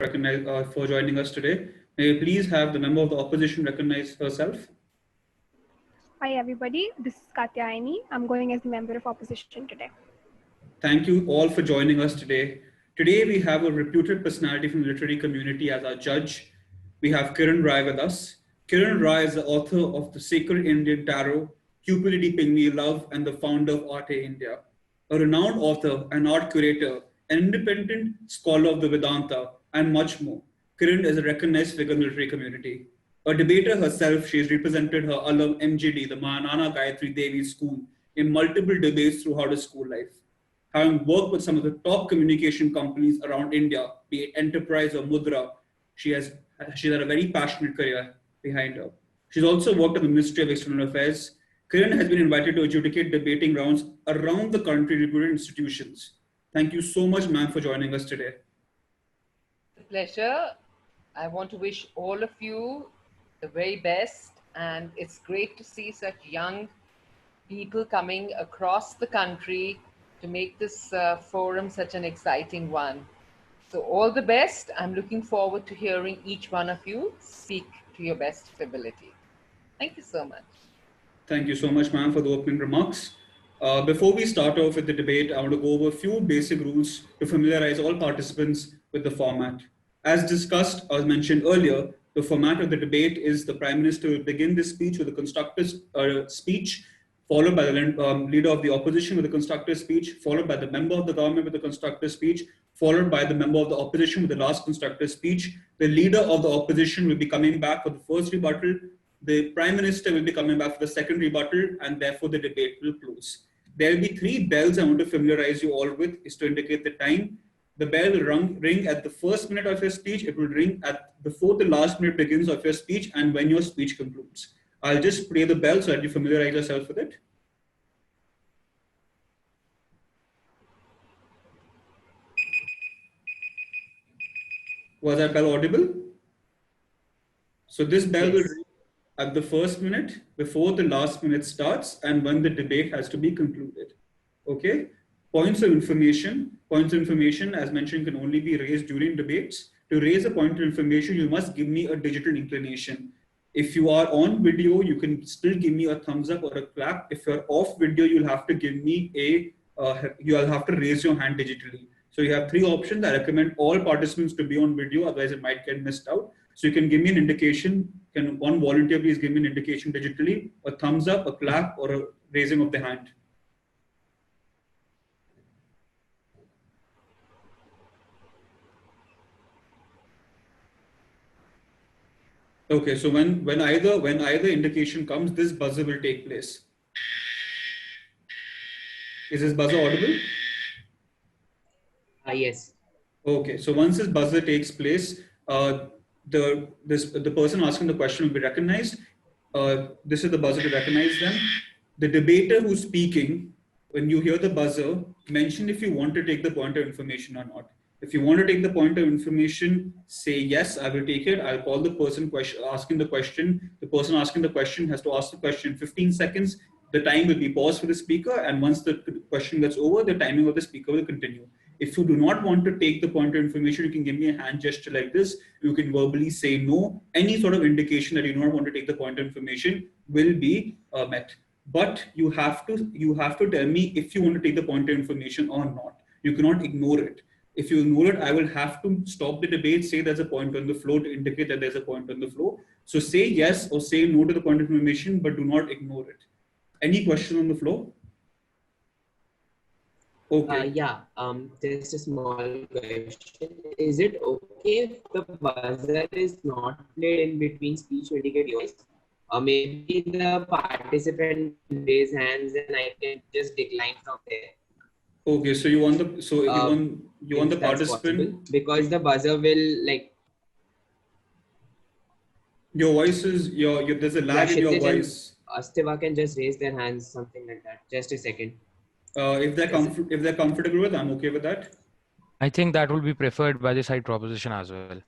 for joining us today. May we please have the member of the opposition recognize herself? Hi everybody, this is Katyayani. I'm going as the member of opposition today. Thank you all for joining us today. Today we have a reputed personality from the literary community as our judge. We have Kiran Rai with us. Kiran Rai is the author of The Sacred Indian Tarot, Cupidity Pygmy Love, and the founder of Arte India. A renowned author, an art curator, an independent scholar of the Vedanta, and much more. Kiran is a recognized figure in the literary community. A debater herself, she has represented her alum MGD, the Mahanana Gayatri Devi School, in multiple debates throughout her school life. Having worked with some of the top communication companies around India, be it Enterprise or Mudra, she's had a very passionate career behind her. She's also worked at the Ministry of External Affairs. Kiran has been invited to adjudicate debating rounds around the country reputed institutions. Thank you so much, ma'am, for joining us today. Pleasure. I want to wish all of you the very best, and it's great to see such young people coming across the country to make this forum such an exciting one. So all the best. I'm looking forward to hearing each one of you speak to your best ability. Thank you so much. Thank you so much, ma'am, for the opening remarks. Before we start off with the debate, I want to go over a few basic rules to familiarize all participants with the format. As discussed, as mentioned earlier, the format of the debate is the Prime Minister will begin the speech with a constructive speech, followed by the leader of the opposition with a constructive speech, followed by the member of the government with a constructive speech, followed by the member of the opposition with the last constructive speech. The leader of the opposition will be coming back for the first rebuttal. The Prime Minister will be coming back for the second rebuttal, and therefore the debate will close. There will be three bells I want to familiarize you all with, is to indicate the time. The bell will ring at the first minute of your speech. It will ring before the last minute begins of your speech and when your speech concludes. I'll just play the bell so that you familiarize yourself with it. Was that bell audible? So this bell will ring at the first minute, before the last minute starts, and when the debate has to be concluded. Okay? Points of information, as mentioned, can only be raised during debates. To raise a point of information, you must give me a digital inclination. If you are on video, you can still give me a thumbs up or a clap. If you're off video, you'll have to give me you'll have to raise your hand digitally. So you have three options. I recommend all participants to be on video, otherwise it might get missed out. So you can give me an indication. Can one volunteer please give me an indication digitally, a thumbs up, a clap, or a raising of the hand? Okay, so when either indication comes, this buzzer will take place. Is this buzzer audible? Yes. Okay, so once this buzzer takes place, the person asking the question will be recognized. This is the buzzer to recognize them. The debater who's speaking, when you hear the buzzer, mention if you want to take the point of information or not. If you want to take the point of information, say yes, I will take it. I'll call the person asking the question. The person asking the question has to ask the question in 15 seconds. The time will be paused for the speaker, and once the question gets over, the timing of the speaker will continue. If you do not want to take the point of information, you can give me a hand gesture like this. You can verbally say no. Any sort of indication that you do not want to take the point of information will be met. But you have to tell me if you want to take the point of information or not. You cannot ignore it. If you ignore it, I will have to stop the debate, say there's a point on the floor to indicate that there's a point on the floor. So say yes or say no to the point of information, but do not ignore it. Any question on the floor? Okay. Just a small question. Is it okay if the buzzer is not played in between speech to indicate voice? Or maybe the participant raise hands and I can just decline from there. Okay, so you want the participant possible, because the buzzer will like. Your voice is there's a lag in your voice. Astiva can just raise their hands, something like that. Just a second. If they're comfortable with, I'm okay with that. I think that will be preferred by the side proposition as well.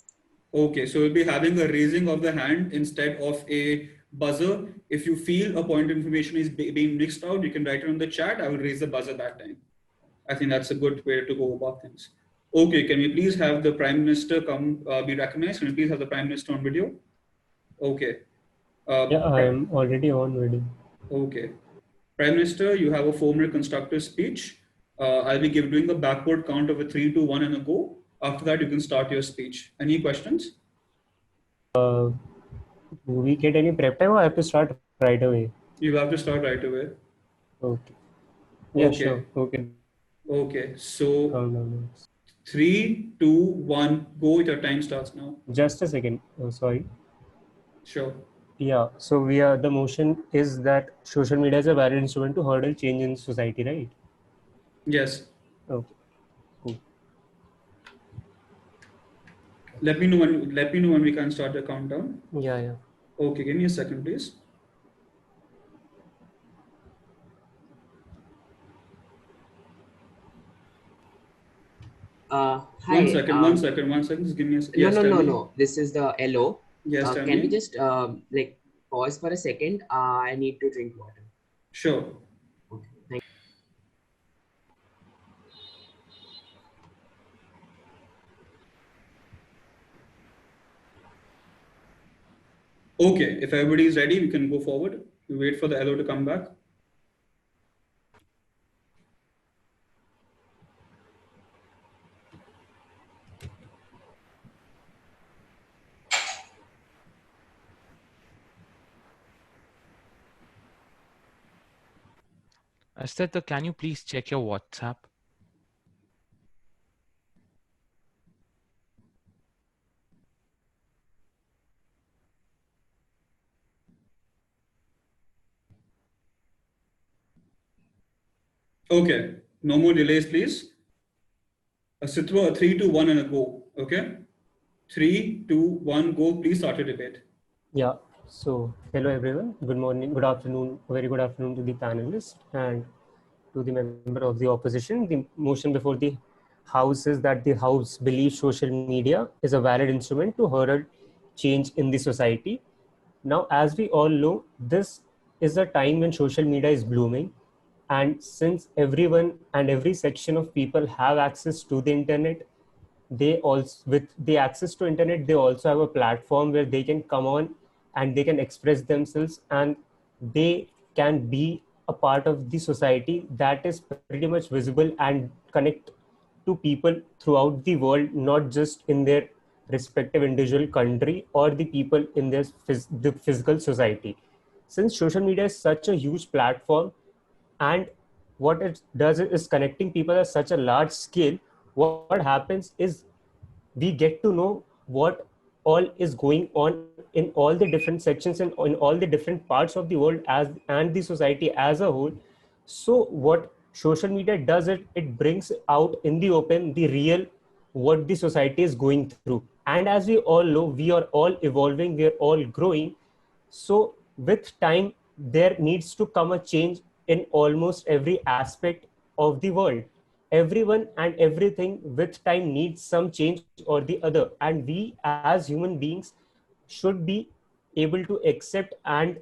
Okay, so we'll be having a raising of the hand instead of a buzzer. If you feel a point of information is being mixed out, you can write it on the chat. I will raise the buzzer that time. I think that's a good way to go about things. Okay, can we please have the Prime Minister be recognized? Can we please have the Prime Minister on video? Okay. Yeah, I am already on video. Okay. Prime Minister, you have a 4-minute constructive speech. I'll be doing a backward count of a 3, 2, 1 and a go. After that, you can start your speech. Any questions? Do we get any prep time or I have to start right away? You have to start right away. Okay. Yeah, Okay. sure. Okay. Okay. So Calm down. 3, 2, 1, go. Your time starts now. Just a second. Oh, sorry. Sure. Yeah. So the motion is that social media is a valid instrument to hurdle change in society, right? Yes. Okay. Cool. Let me know when we can start the countdown. Yeah. Okay, give me a second, please. Hi. One second. Just give me a second. Yes, tell me. No. This is the LO. Yes, tell Can me. we just like pause for a second? I need to drink water. Sure. Okay. Thank Okay, if everybody is ready, we can go forward. We wait for the LO to come back. Astad, can you please check your WhatsApp? Okay, no more delays, please. Sitwa, a 3, 2, 1 and a go. Okay? 3, 2, 1, go. Please start your debate. Yeah. So hello everyone. Good morning, good afternoon, very good afternoon to the panelists and to the member of the opposition. The motion before the House is that the House believes social media is a valid instrument to herald change in the society. Now, as we all know, this is a time when social media is blooming. And since everyone and every section of people have access to the internet, they also, with the access to internet, they also have a platform where they can come on and they can express themselves and they can be a part of the society that is pretty much visible and connect to people throughout the world, not just in their respective individual country or the people in their the physical society. Since social media is such a huge platform and what it does is connecting people at such a large scale, what happens is we get to know what all is going on in all the different sections and in all the different parts of the world as and the society as a whole. So what social media does, it brings out in the open the real what the society is going through. And as we all know, we are all evolving, we are all growing. So with time, there needs to come a change in almost every aspect of the world. Everyone and everything with time needs some change or the other. And we as human beings should be able to accept and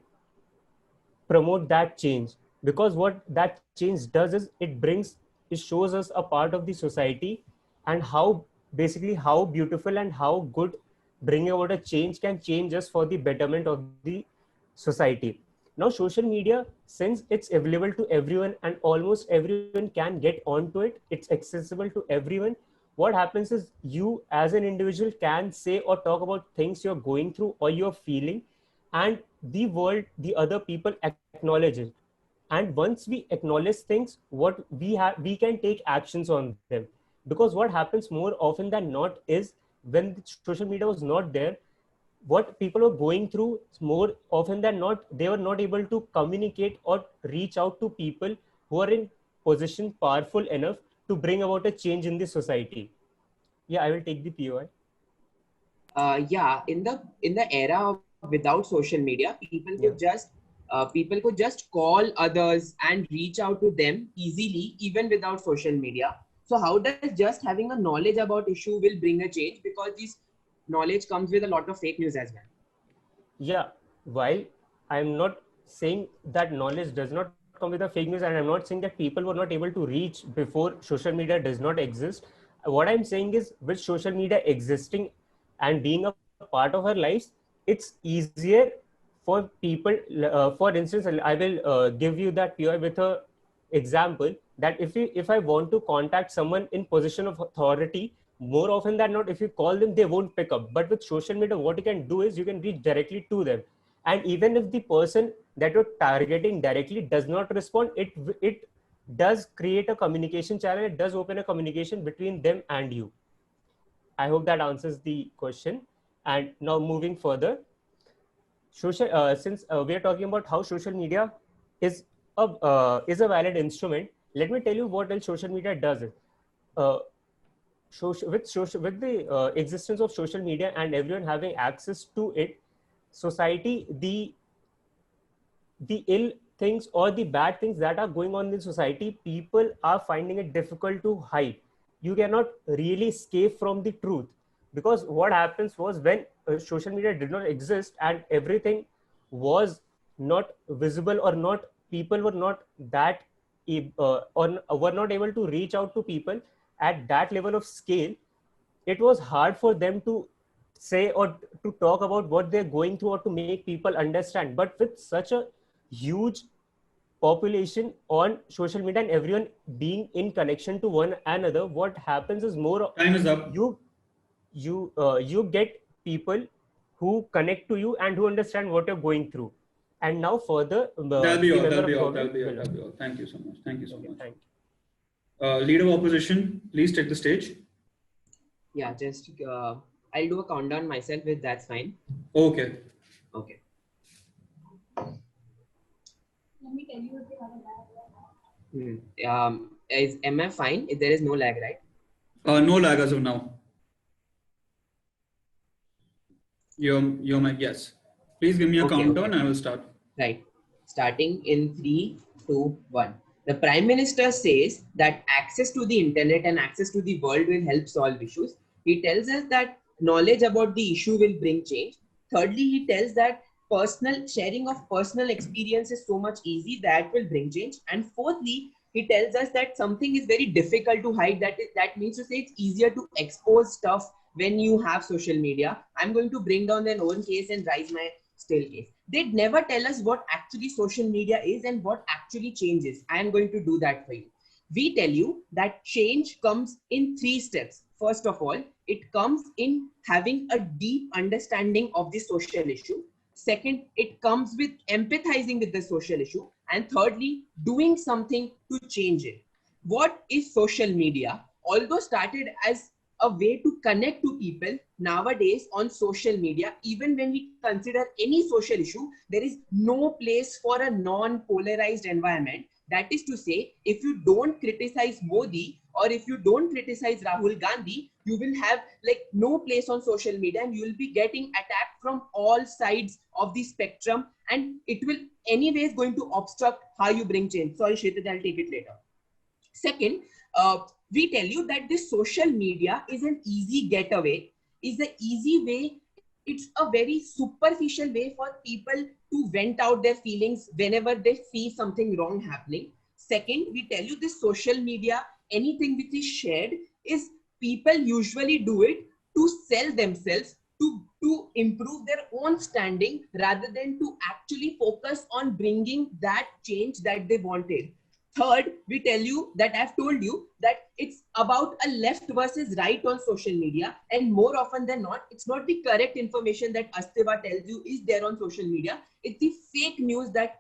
promote that change, because what that change does is it shows us a part of the society and how basically how beautiful and how good bringing about a change can change us for the betterment of the society. Now social media, since it's available to everyone and almost everyone can get onto it, it's accessible to everyone. What happens is you as an individual can say or talk about things you're going through or you're feeling, and the world, the other people acknowledge it. And once we acknowledge things, what we can take actions on them. Because what happens more often than not is when social media was not there, what people were going through more often than not, they were not able to communicate or reach out to people who are in position powerful enough to bring about a change in the society. Yeah, I will take the POI. Yeah, in the era of without social media, people could just call others and reach out to them easily, even without social media. So how does just having a knowledge about issue will bring a change? Because this knowledge comes with a lot of fake news as well. Yeah, while I'm not saying that knowledge does not come with a fake news, and I'm not saying that people were not able to reach before social media does not exist, what I'm saying is, with social media existing and being a part of our lives, it's easier for people. For instance, I will give you that POI with a example, that if I want to contact someone in position of authority, more often than not, if you call them, they won't pick up. But with social media, what you can do is you can reach directly to them. And even if the person that you're targeting directly does not respond, it does create a communication channel. It does open a communication between them and you. I hope that answers the question. And now moving further, since we are talking about how social media is a valid instrument, let me tell you what else social media does. Uh, with the existence of social media and everyone having access to it, society, the ill things or the bad things that are going on in society, people are finding it difficult to hide. You cannot really escape from the truth, because what happens was, when social media did not exist and everything was not visible, or not, people were not that or were not able to reach out to people at that level of scale, it was hard for them to say or to talk about what they're going through, or to make people understand. But with such a huge population on social media and everyone being in connection to one another, what happens is, more Time is up. you get people who connect to you and who understand what you're going through. And now further, That'll be the all. member That'll be of all. government That'll be all. will- That'll be all. Thank you so much. Thank you so Okay, much. thank you. Leader of opposition, please take the stage. Yeah, just I'll do a countdown myself if that's fine. Okay. Okay. Let me tell you if they have a lag. Am I fine? If there is no lag, right? No lag as of now. Your mic, yes. Please give me a Okay, countdown okay. and I will start. Right. Starting in 3, 2, 1. The Prime Minister says that access to the internet and access to the world will help solve issues. He tells us that knowledge about the issue will bring change. Thirdly, he tells that personal sharing of personal experience is so much easy that will bring change. And fourthly, he tells us that something is very difficult to hide. That means to say it's easier to expose stuff when you have social media. I'm going to bring down their own case and rise my still case. They'd never tell us what actually social media is and what actually changes. I am going to do that for you. We tell you that change comes in 3 steps. First of all, it comes in having a deep understanding of the social issue. Second, it comes with empathizing with the social issue. And thirdly, doing something to change it. What is social media? Although started as a way to connect to people, nowadays on social media, even when we consider any social issue, there is no place for a non-polarized environment. That is to say, if you don't criticize Modi or if you don't criticize Rahul Gandhi, you will have like no place on social media and you will be getting attacked from all sides of the spectrum, and it will anyways going to obstruct how you bring change. Sorry, Shreya, I'll take it later. Second, we tell you that this social media is an easy getaway, is an easy way. It's a very superficial way for people to vent out their feelings whenever they see something wrong happening. Second, we tell you this social media, anything which is shared, is people usually do it to sell themselves, to improve their own standing rather than to actually focus on bringing that change that they wanted. Third, we tell you that I've told you that it's about a left versus right on social media, and more often than not, it's not the correct information that Astiva tells you is there on social media. It's the fake news that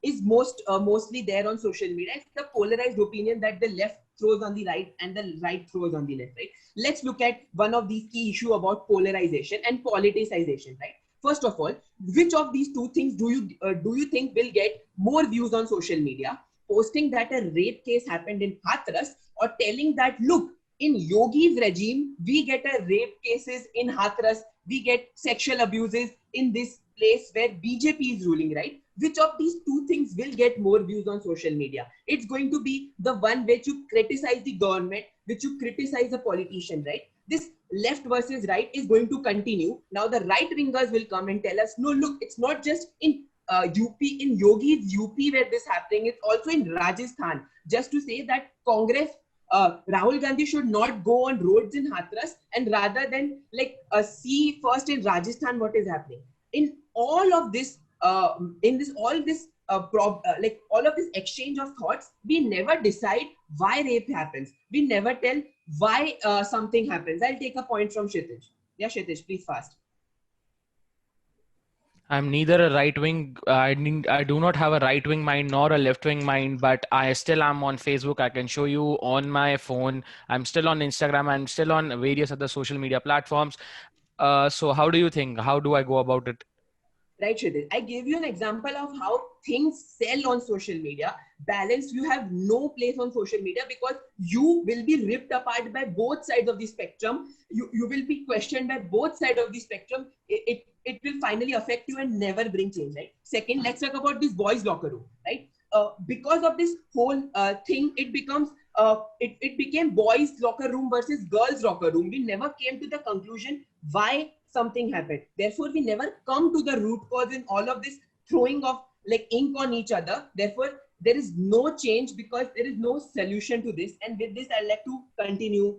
is mostly there on social media. It's the polarized opinion that the left throws on the right and the right throws on the left. Right? Let's look at one of these key issues about polarization and politicization. Right? First of all, which of these two things do you think will get more views on social media? Posting that a rape case happened in Hathras, or telling that, look, in Yogi's regime, we get a rape cases in Hathras, we get sexual abuses in this place where BJP is ruling, right? Which of these two things will get more views on social media? It's going to be the one which you criticize the government, which you criticize a politician, right? This left versus right is going to continue. Now the right wingers will come and tell us, no, look, it's not just in UP, in Yogi's UP where this happening, it's also in Rajasthan. Just to say that Congress Rahul Gandhi should not go on roads in Hathras, and rather than like see first in Rajasthan what is happening. In all of this, like all of this exchange of thoughts, we never decide why rape happens. We never tell why something happens. I'll take a point from Kshitij. Yeah, Kshitij, please fast. I'm neither a right wing. I do not have a right wing mind nor a left wing mind, but I still am on Facebook. I can show you on my phone. I'm still on Instagram. I'm still on various other social media platforms. So how do you think? How do I go about it? Right, Kshitij. I gave you an example of how things sell on social media. Balance, you have no place on social media because you will be ripped apart by both sides of the spectrum. You will be questioned by both sides of the spectrum. It will finally affect you and never bring change, right? Second, let's talk about this boys' locker room, right? Because of this whole thing, it became boys' locker room versus girls' locker room. We never came to the conclusion why something happened. Therefore, we never come to the root cause in all of this throwing of like ink on each other. Therefore, there is no change because there is no solution to this. And with this, I'd like to continue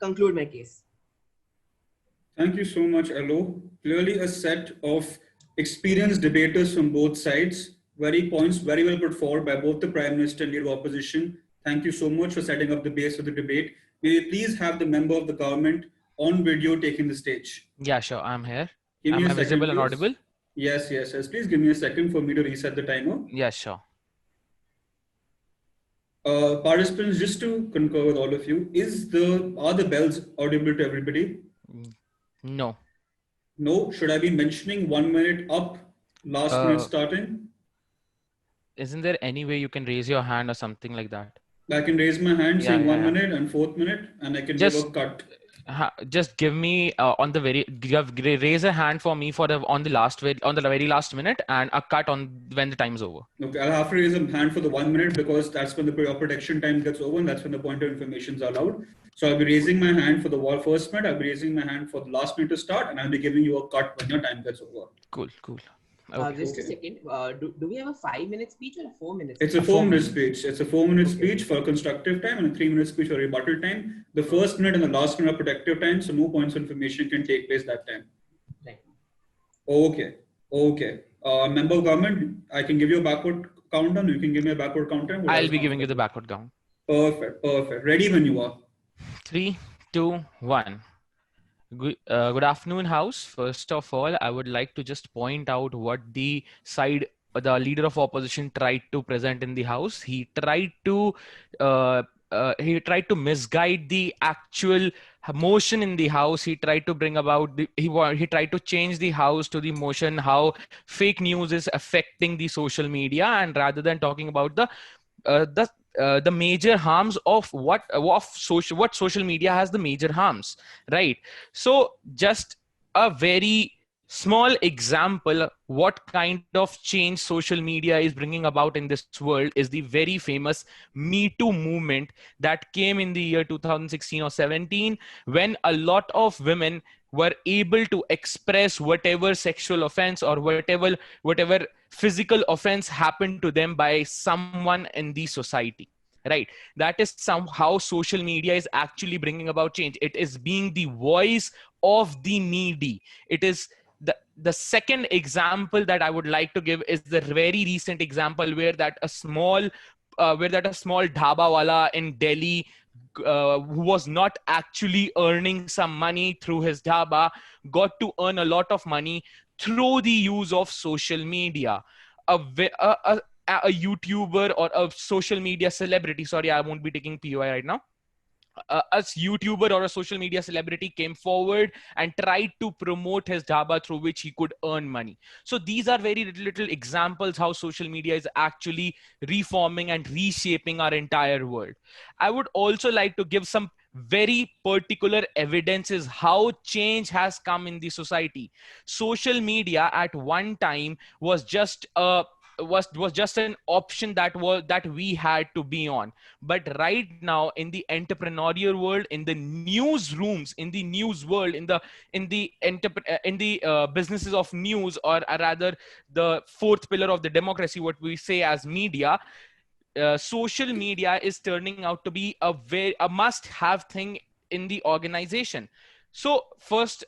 conclude my case. Thank you so much, Alo. Clearly a set of experienced debaters from both sides. Points very well put forward by both the Prime Minister and Leader of Opposition. Thank you so much for setting up the base of the debate. May we please have the member of the government on video taking the stage? Yeah, sure. I'm here. Give me Am a I second, visible and please. audible? Yes. Please give me a second for me to reset the timer. Yeah, sure. Participants, just to concur with all of you, are the bells audible to everybody? No. No. Should I be mentioning 1 minute up, last minute starting? Isn't there any way you can raise your hand or something like that? I can raise my hand saying 1 minute and 4th minute, and I can give a cut. Just give me raise a hand for me on the very last minute, and a cut on when the time's over. Okay, I'll have to raise a hand for the 1 minute because that's when the protection time gets over, and that's when the pointer information is allowed. So I'll be raising my hand for the first minute. I'll be raising my hand for the last minute to start, and I'll be giving you a cut when your time gets over. Cool. Okay. Just a second. Do we have a 5-minute speech or a 4-minute? It's a 4-minute speech. It's a 4-minute speech for constructive time and a 3-minute speech for rebuttal time. The first minute and the last minute are protective time, so no points of information can take place that time. Right. Okay. Member of government, I can give you a backward countdown. You can give me a backward countdown. I'll be giving you the backward count. Perfect. Ready when you are. 3, 2, 1. Good afternoon, House. First of all, I would like to just point out what the leader of opposition tried to present in the House. He tried to misguide the actual motion in the House. He tried to bring about he tried to change the House to the motion how fake news is affecting the social media, and rather than talking about the major harms of what social media has, the major harms, right? So just a very small example what kind of change social media is bringing about in this world is the very famous Me Too movement that came in the year 2016 or 17, when a lot of women were able to express whatever sexual offense or whatever physical offense happened to them by someone in the society, right? That is how social media is actually bringing about change. It is being the voice of the needy. It is the second example that I would like to give is the very recent example where that a small dhaba wala in Delhi who was not actually earning some money through his dhaba got to earn a lot of money through the use of social media. A YouTuber or a social media celebrity, sorry, I won't be taking POI right now. A YouTuber or a social media celebrity came forward and tried to promote his dhaba through which he could earn money. So these are very little examples how social media is actually reforming and reshaping our entire world. I would also like to give some very particular evidences how change has come in the society. Social media at one time was just an option that we had to be on, but right now in the entrepreneurial world, in the newsrooms, in the news world, in the businesses of news, or rather the fourth pillar of the democracy, what we say as media, social media is turning out to be a must-have thing in the organization. So first,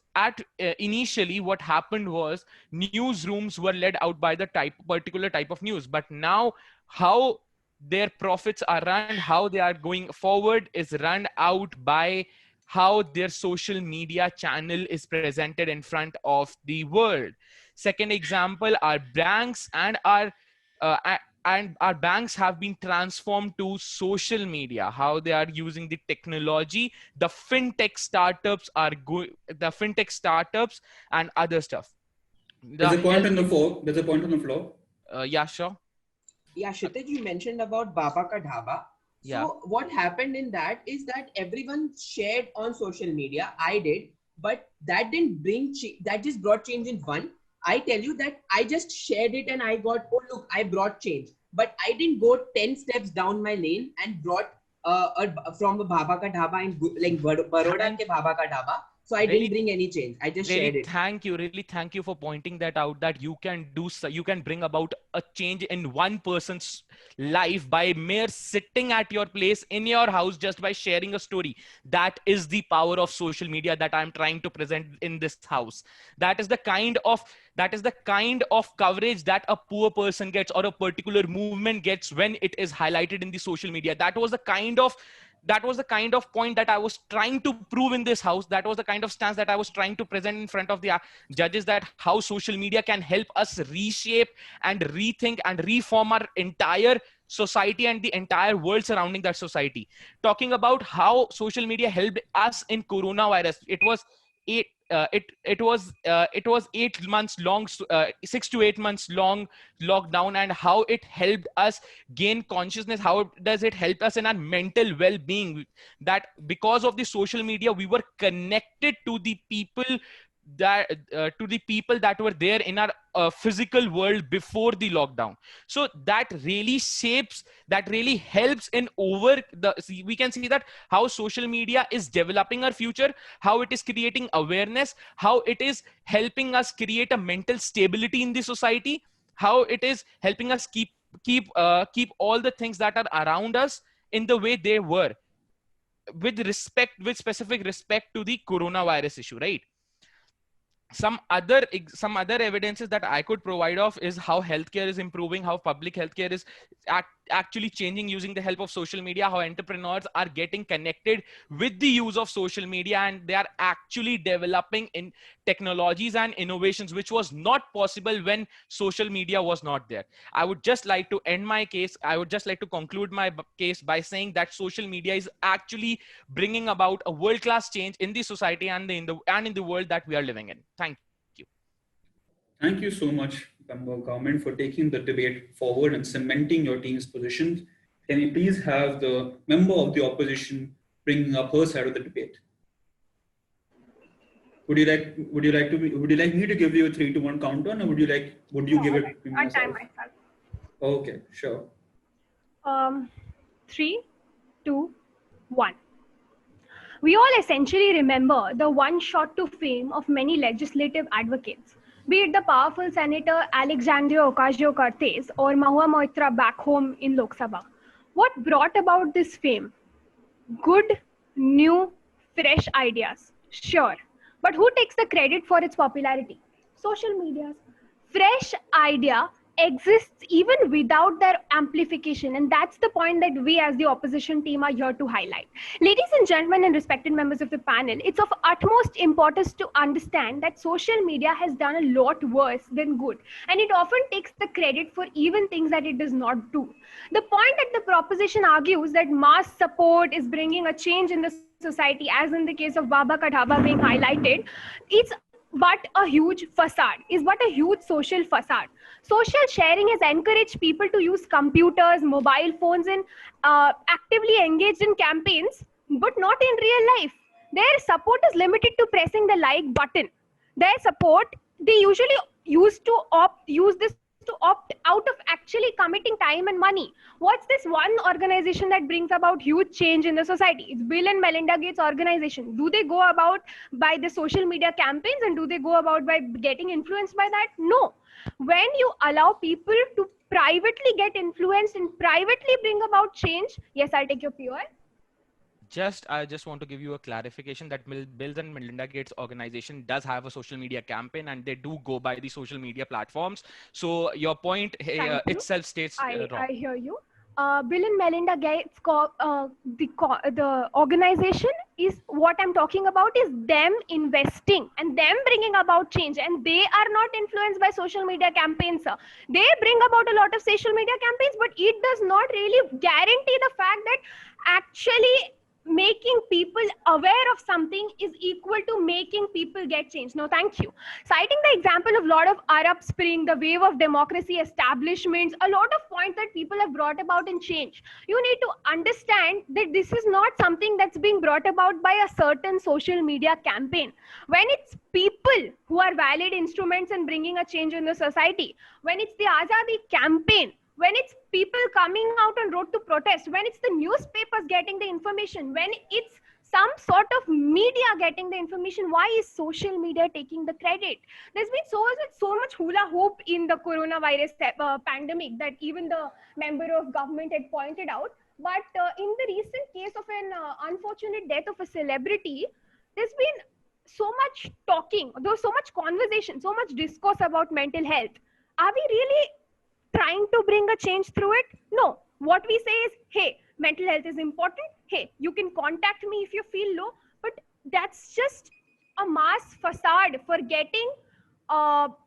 initially, what happened was newsrooms were led out by the particular type of news. But now, how their profits are run, how they are going forward, is run out by how their social media channel is presented in front of the world. Second example, our banks and our banks have been transformed to social media, how they are using the technology. The fintech startups and other stuff. There's a point on the floor. There's a point on the floor. Yeah, sure. Yeah, Kshitij, you mentioned about Baba Ka Dhaba. So Yeah. what happened in that is that everyone shared on social media. I did, but that didn't bring that just brought change in one. I tell you that I just shared it and I got, oh look, I brought change. But I didn't go 10 steps down my lane and brought from a Baba Ka Dhaba in like Baroda ke Baba Ka Dhaba. So I Really- didn't bring any change. I just shared Really it. thank you for pointing that out, that you can bring about a change in one person's life by mere sitting at your place in your house just by sharing a story. That is the power of social media that I'm trying to present in this house. That is the kind of coverage that a poor person gets or a particular movement gets when it is highlighted in the social media. That was the kind of point that I was trying to prove in this house. That was the kind of stance that I was trying to present in front of the judges, that how social media can help us reshape and rethink and reform our entire society and the entire world surrounding that society. Talking about how social media helped us in coronavirus, it was 8 months long, 6 to 8 months long lockdown, and how it helped us gain consciousness. How does it help us in our mental well-being? That because of the social media, we were connected to the people that were there in our physical world before the lockdown. So that really helps in we can see that how social media is developing our future, how it is creating awareness, how it is helping us create a mental stability in the society, how it is helping us keep all the things that are around us in the way they were, with specific respect to the coronavirus issue, right? Some other evidences that I could provide of is how healthcare is improving, how public healthcare is actually changing using the help of social media, how entrepreneurs are getting connected with the use of social media, and they are actually developing in technologies and innovations which was not possible when social media was not there. I would just like to end my case. I would just like to conclude my case by saying that social media is actually bringing about a world-class change in the society and in the world that we are living in. Thank you. Thank you so much, Member Government, for taking the debate forward and cementing your team's positions. Can we please have the member of the opposition bringing up her side of the debate? Would you like me to give you a 3-1 countdown, or would you give it to I time yourself? myself. Okay, sure. 3, 2, 1. We all essentially remember the one shot to fame of many legislative advocates, be it the powerful Senator Alexandria Ocasio-Cortez or Mahua Moitra back home in Lok Sabha. What brought about this fame? Good, new, fresh ideas, sure. But who takes the credit for its popularity? Social media. Fresh idea exists even without their amplification, and that's the point that we as the opposition team are here to highlight. Ladies and gentlemen and respected members of the panel, it's of utmost importance to understand that social media has done a lot worse than good, and it often takes the credit for even things that it does not do. The point that the proposition argues that mass support is bringing a change in the society, as in the case of Baba Ka Dhaba being highlighted, it's but a huge facade, is but a huge social facade. Social sharing has encouraged people to use computers, mobile phones, and actively engaged in campaigns, but not in real life. Their support is limited to pressing the like button. Their support, they usually use this to opt out of actually committing time and money. What's this one organization that brings about huge change in the society? It's Bill and Melinda Gates organization. Do they go about by the social media campaigns, and do they go about by getting influenced by that? No. When you allow people to privately get influenced and privately bring about change, yes, I'll take your POI. I just want to give you a clarification that Bill and Melinda Gates organization does have a social media campaign, and they do go by the social media platforms. So your point Thank you. itself states wrong. I hear you. Bill and Melinda Gates, the organization is what I'm talking about is them investing and them bringing about change, and they are not influenced by social media campaigns. Sir. They bring about a lot of social media campaigns, but it does not really guarantee the fact that actually making people aware of something is equal to making people get change. No, thank you. Citing the example of a lot of Arab Spring, the wave of democracy establishments, a lot of points that people have brought about in change. You need to understand that this is not something that's being brought about by a certain social media campaign. When it's people who are valid instruments in bringing a change in the society, when it's the Azadi campaign, when it's people coming out on road to protest, when it's the newspapers getting the information, when it's some sort of media getting the information, why is social media taking the credit? There's been so much hula hoop in the coronavirus pandemic that even the member of government had pointed out. But in the recent case of an unfortunate death of a celebrity, there's been so much talking, there's so much conversation, so much discourse about mental health. Are we really trying to bring a change through it? No. What we say is, hey, mental health is important. Hey, you can contact me if you feel low. But that's just a mass facade for getting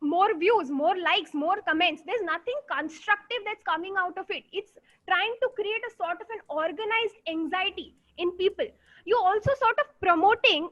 more views, more likes, more comments. There's nothing constructive that's coming out of it. It's trying to create a sort of an organized anxiety in people. You also sort of promoting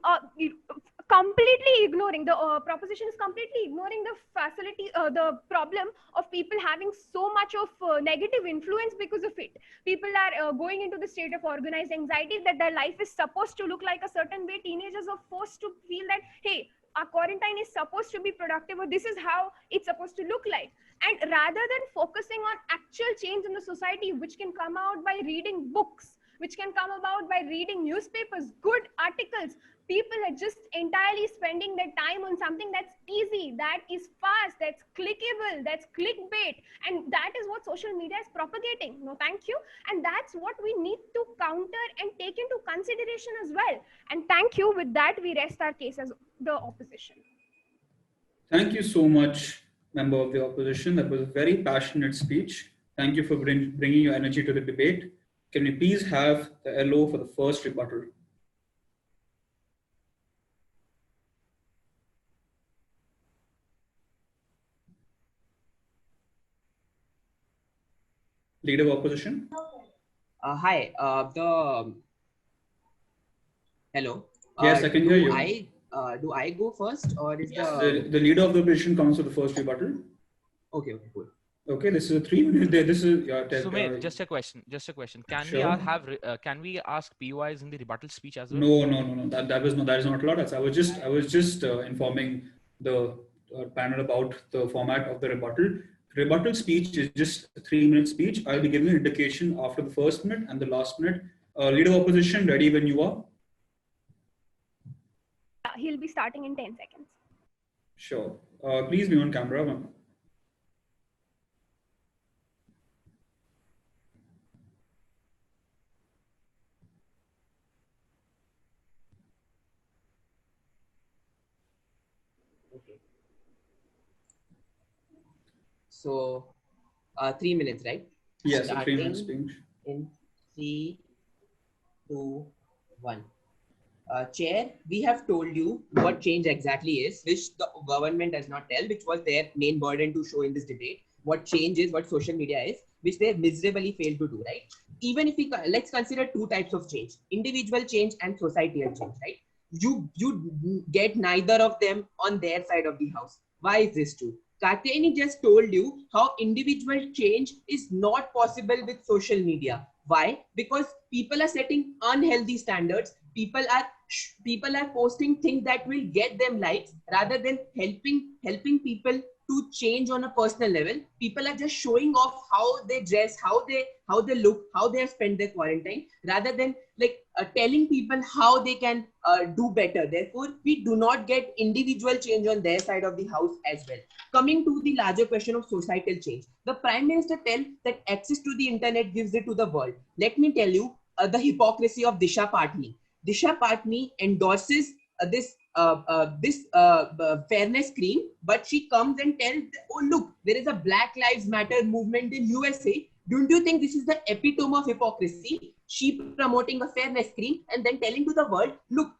completely ignoring the proposition is completely ignoring the facility, the problem of people having so much of negative influence because of it. People are going into the state of organized anxiety that their life is supposed to look like a certain way. Teenagers are forced to feel that, hey, our quarantine is supposed to be productive, or this is how it's supposed to look like. And rather than focusing on actual change in the society, which can come out by reading books, which can come about by reading newspapers, good articles, people are just entirely spending their time on something that's easy, that is fast, that's clickable, that's clickbait. And that is what social media is propagating. No, thank you. And that's what we need to counter and take into consideration as well. And thank you. With that, we rest our case as the opposition. Thank you so much, member of the opposition. That was a very passionate speech. Thank you for bringing your energy to the debate. Can we please have the LO for the first rebuttal? Leader of opposition. Hi. Hello. Yes, I can hear you. Do I go first, or is yes, the leader of the opposition comes for the first rebuttal? Okay, cool. Okay, this is a 3-minute. This is Sumit, just a question. Can sure. Can we ask POIs in the rebuttal speech as well? No. That is not allowed. I was just informing the panel about the format of the rebuttal. Rebuttal speech is just a 3-minute speech. I'll be giving an indication after the first minute and the last minute. Leader of opposition, ready when you are. He'll be starting in 10 seconds. Sure. Please be on camera, ma'am. So, 3 minutes, right? Yes, starting 3 minutes speech. In 3, 2, 1. Chair, we have told you what change exactly is, which the government does not tell, which was their main burden to show in this debate. What change is, what social media is, which they have miserably failed to do, right? Even if let's consider 2 types of change: individual change and societal change, right? You get neither of them on their side of the house. Why is this true? Katyayani just told you how individual change is not possible with social media. Why? Because people are setting unhealthy standards. People are posting things that will get them likes rather than helping people to change on a personal level. People are just showing off how they dress, how they look, how they have spent their quarantine, rather than like telling people how they can do better. Therefore, we do not get individual change on their side of the house as well. Coming to the larger question of societal change, the Prime Minister tells that access to the internet gives it to the world. Let me tell you the hypocrisy of Disha Patni. Disha Patni endorses this fairness cream, but she comes and tells, oh look, there is a Black Lives Matter movement in USA. Don't you think this is the epitome of hypocrisy? She promoting a fairness cream and then telling to the world, look,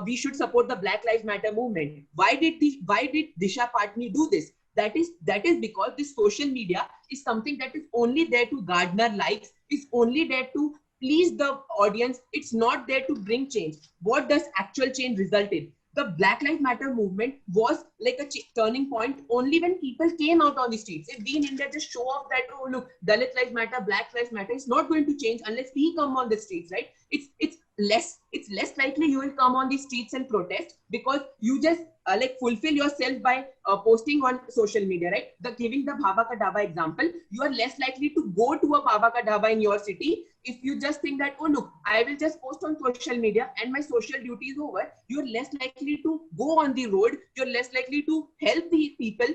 we should support the Black Lives Matter movement. Why did Disha Patni do this? That is because this social media is something that is only there to garner likes, is only there to please the audience. It's not there to bring change. What does actual change result in? The Black Lives Matter movement was like a turning point only when people came out on the streets. If we in India just show off that, oh look, Dalit Lives Matter, Black Lives Matter, it's not going to change unless we come on the streets, right? It's less likely you will come on the streets and protest, because you just like fulfill yourself by posting on social media, right? Giving the Bhaba Ka Dhaba example, you are less likely to go to a Bhaba Ka Dhaba in your city if you just think that, oh look, I will just post on social media and my social duty is over. You're less likely to go on the road. You're less likely to help the people.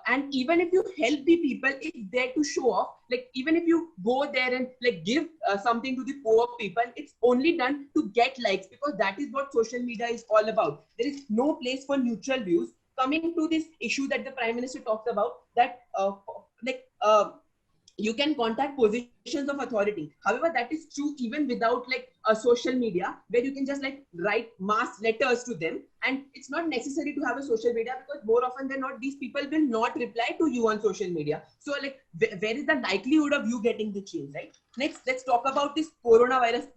And even if you help the people, it's there to show off. Like even if you go there and like give something to the poor people, it's only done to get likes, because that is what social media is all about. There is no place for neutral views. Coming to this issue that the Prime Minister talked about, that you can contact positions of authority. However, that is true even without like a social media, where you can just like write mass letters to them, and it's not necessary to have a social media, because more often than not these people will not reply to you on social media. So like where is the likelihood of you getting the change, right? Next, let's talk about this coronavirus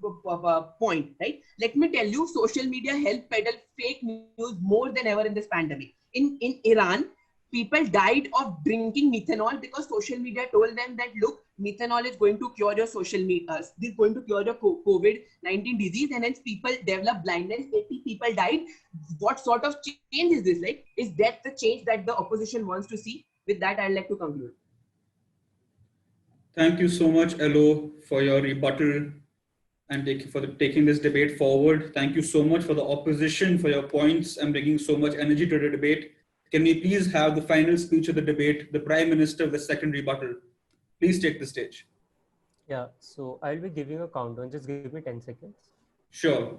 point, right? Let me tell you, social media helped peddle fake news more than ever in this pandemic. In Iran, people died of drinking methanol because social media told them that, look, methanol is going to cure your is going to cure your COVID-19 disease, and hence people develop blindness. 80 people died. What sort of change is this? Like, is that the change that the opposition wants to see? With that, I'd like to conclude. Thank you so much, Elo, for your rebuttal and for taking this debate forward. Thank you so much for the opposition, for your points and bringing so much energy to the debate. Can we please have the final speech of the debate, the Prime Minister of the second rebuttal? Please take the stage. Yeah, so I'll be giving a countdown. Just give me 10 seconds. Sure.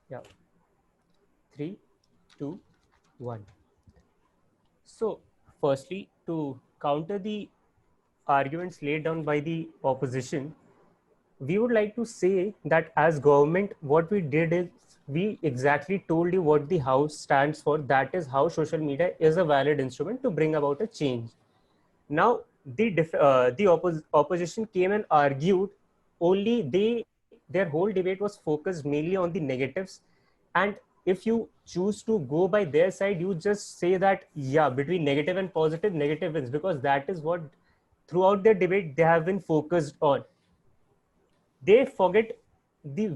Yeah. 3, 2, 1. So, firstly, to counter the arguments laid down by the opposition, we would like to say that as government, what we did is we exactly told you what the house stands for. That is how social media is a valid instrument to bring about a change. Now, the opposition came and argued only their whole debate was focused mainly on the negatives. And if you choose to go by their side, you just say that, yeah, between negative and positive, negative wins, because that is what throughout their debate they have been focused on. They forget the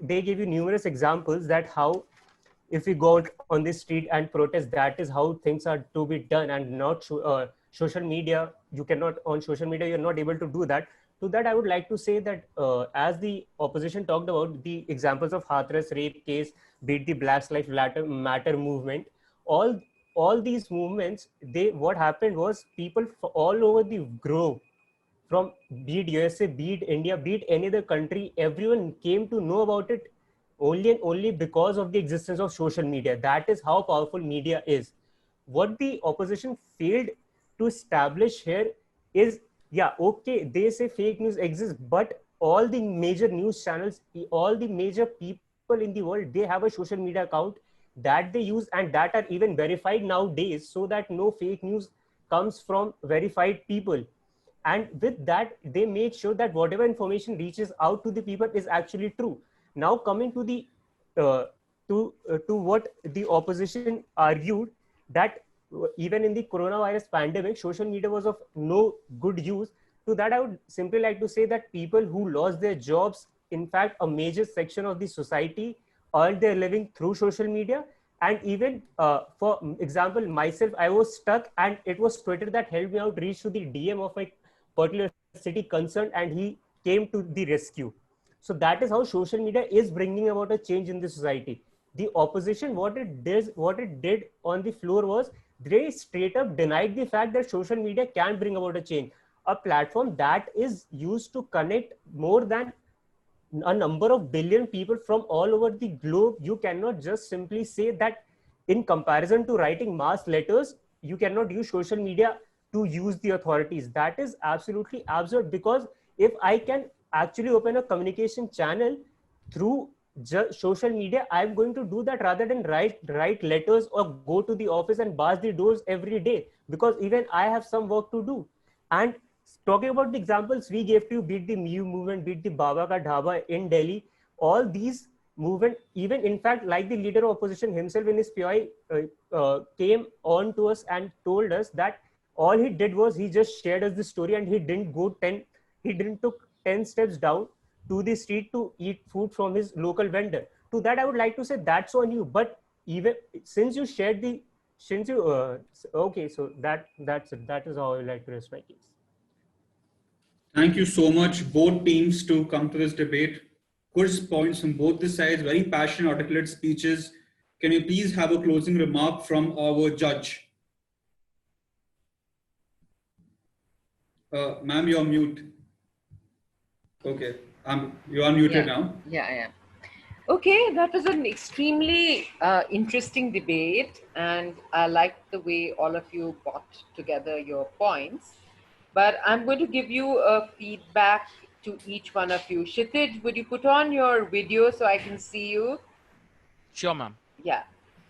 they gave you numerous examples that how if we go out on the street and protest, that is how things are to be done, and not social media. You cannot, on social media, you're not able to do that. To that, I would like to say that as the opposition talked about the examples of Hathras rape case, be it the Black Lives Matter movement, all these movements, what happened was people all over the globe, from be it USA, be it India, be it any other country, everyone came to know about it only and only because of the existence of social media. That is how powerful media is. What the opposition failed to establish here is, yeah, okay, they say fake news exists, but all the major news channels, all the major people in the world, they have a social media account that they use and that are even verified nowadays, so that no fake news comes from verified people. And with that, they make sure that whatever information reaches out to the people is actually true. Now, coming to the to what the opposition argued, that even in the coronavirus pandemic, social media was of no good use. To that, I would simply like to say that people who lost their jobs, in fact, a major section of the society earned their living through social media. And even for example, myself, I was stuck and it was Twitter that helped me out reach to the DM of my particular city concerned, and he came to the rescue. So that is how social media is bringing about a change in the society. The opposition, what it did on the floor was they straight up denied the fact that social media can bring about a change. A platform that is used to connect more than a number of billion people from all over the globe, you cannot just simply say that in comparison to writing mass letters, you cannot use social media to use the authorities. That is absolutely absurd, because if I can actually open a communication channel through social media, I'm going to do that rather than write letters or go to the office and bars the doors every day, because even I have some work to do. And talking about the examples we gave to you, beat the Miu movement, beat the Baba Ka Dhaba in Delhi, all these movement, even in fact, like the leader of opposition himself in his PI came on to us and told us that all he did was he just shared us the story, and he didn't took 10 steps down to the street to eat food from his local vendor. To that, I would like to say that's on you. But even since you shared the, since you, okay, so that's it. That is how I would like to rest my case. Thank you so much, both teams, to come to this debate. Good points from both the sides, very passionate, articulate speeches. Can you please have a closing remark from our judge? Ma'am, you're mute. Okay, you are muted now. Yeah, I am. Okay, that was an extremely interesting debate, and I liked the way all of you brought together your points. But I'm going to give you a feedback to each one of you. Kshitij, would you put on your video so I can see you? Sure, ma'am. Yeah.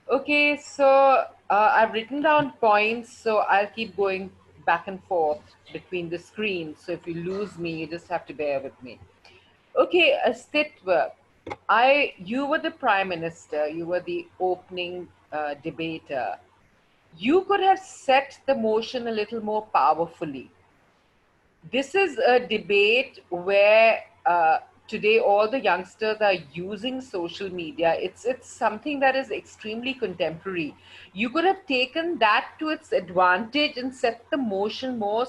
Okay, so I've written down points, so I'll keep going back and forth between the screens. So if you lose me, you just have to bear with me. Okay, Astitva, you were the Prime Minister, you were the opening debater. You could have set the motion a little more powerfully. This is a debate where today all the youngsters are using social media. It's something that is extremely contemporary. You could have taken that to its advantage and set the motion more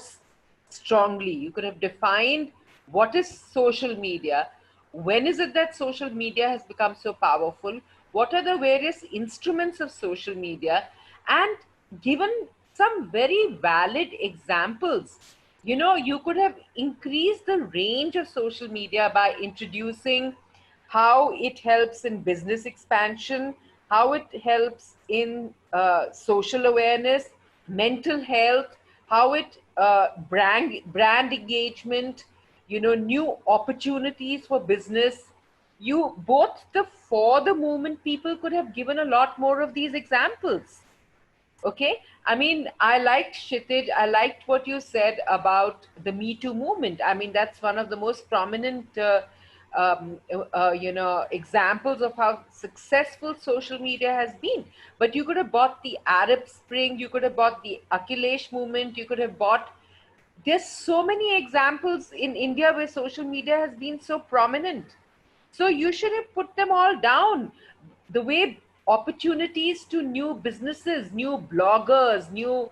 strongly. You could have defined what is social media, when is it that social media has become so powerful, what are the various instruments of social media, and given some very valid examples. You know, you could have increased the range of social media by introducing how it helps in business expansion, how it helps in social awareness, mental health, how it brand engagement, you know, new opportunities for business. You both the for the movement people could have given a lot more of these examples. Okay, I mean, I liked Kshitij. I liked what you said about the Me Too movement. I mean, that's one of the most prominent, you know, examples of how successful social media has been. But you could have bought the Arab Spring, you could have bought the Akhilesh movement, you could have bought. There's so many examples in India where social media has been so prominent. So you should have put them all down. The way opportunities to new businesses, new bloggers, new,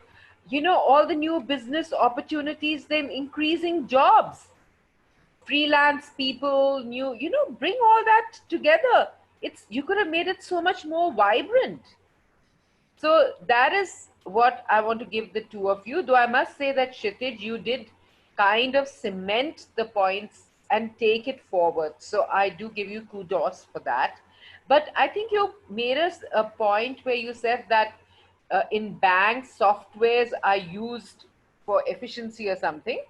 you know, all the new business opportunities, then increasing jobs, freelance people, new, you know, bring all that together. You could have made it so much more vibrant. So that is what I want to give the two of you. Though I must say that Kshitij, you did kind of cement the points and take it forward. So I do give you kudos for that. But I think you made us a point where you said that in banks, softwares are used for efficiency or something.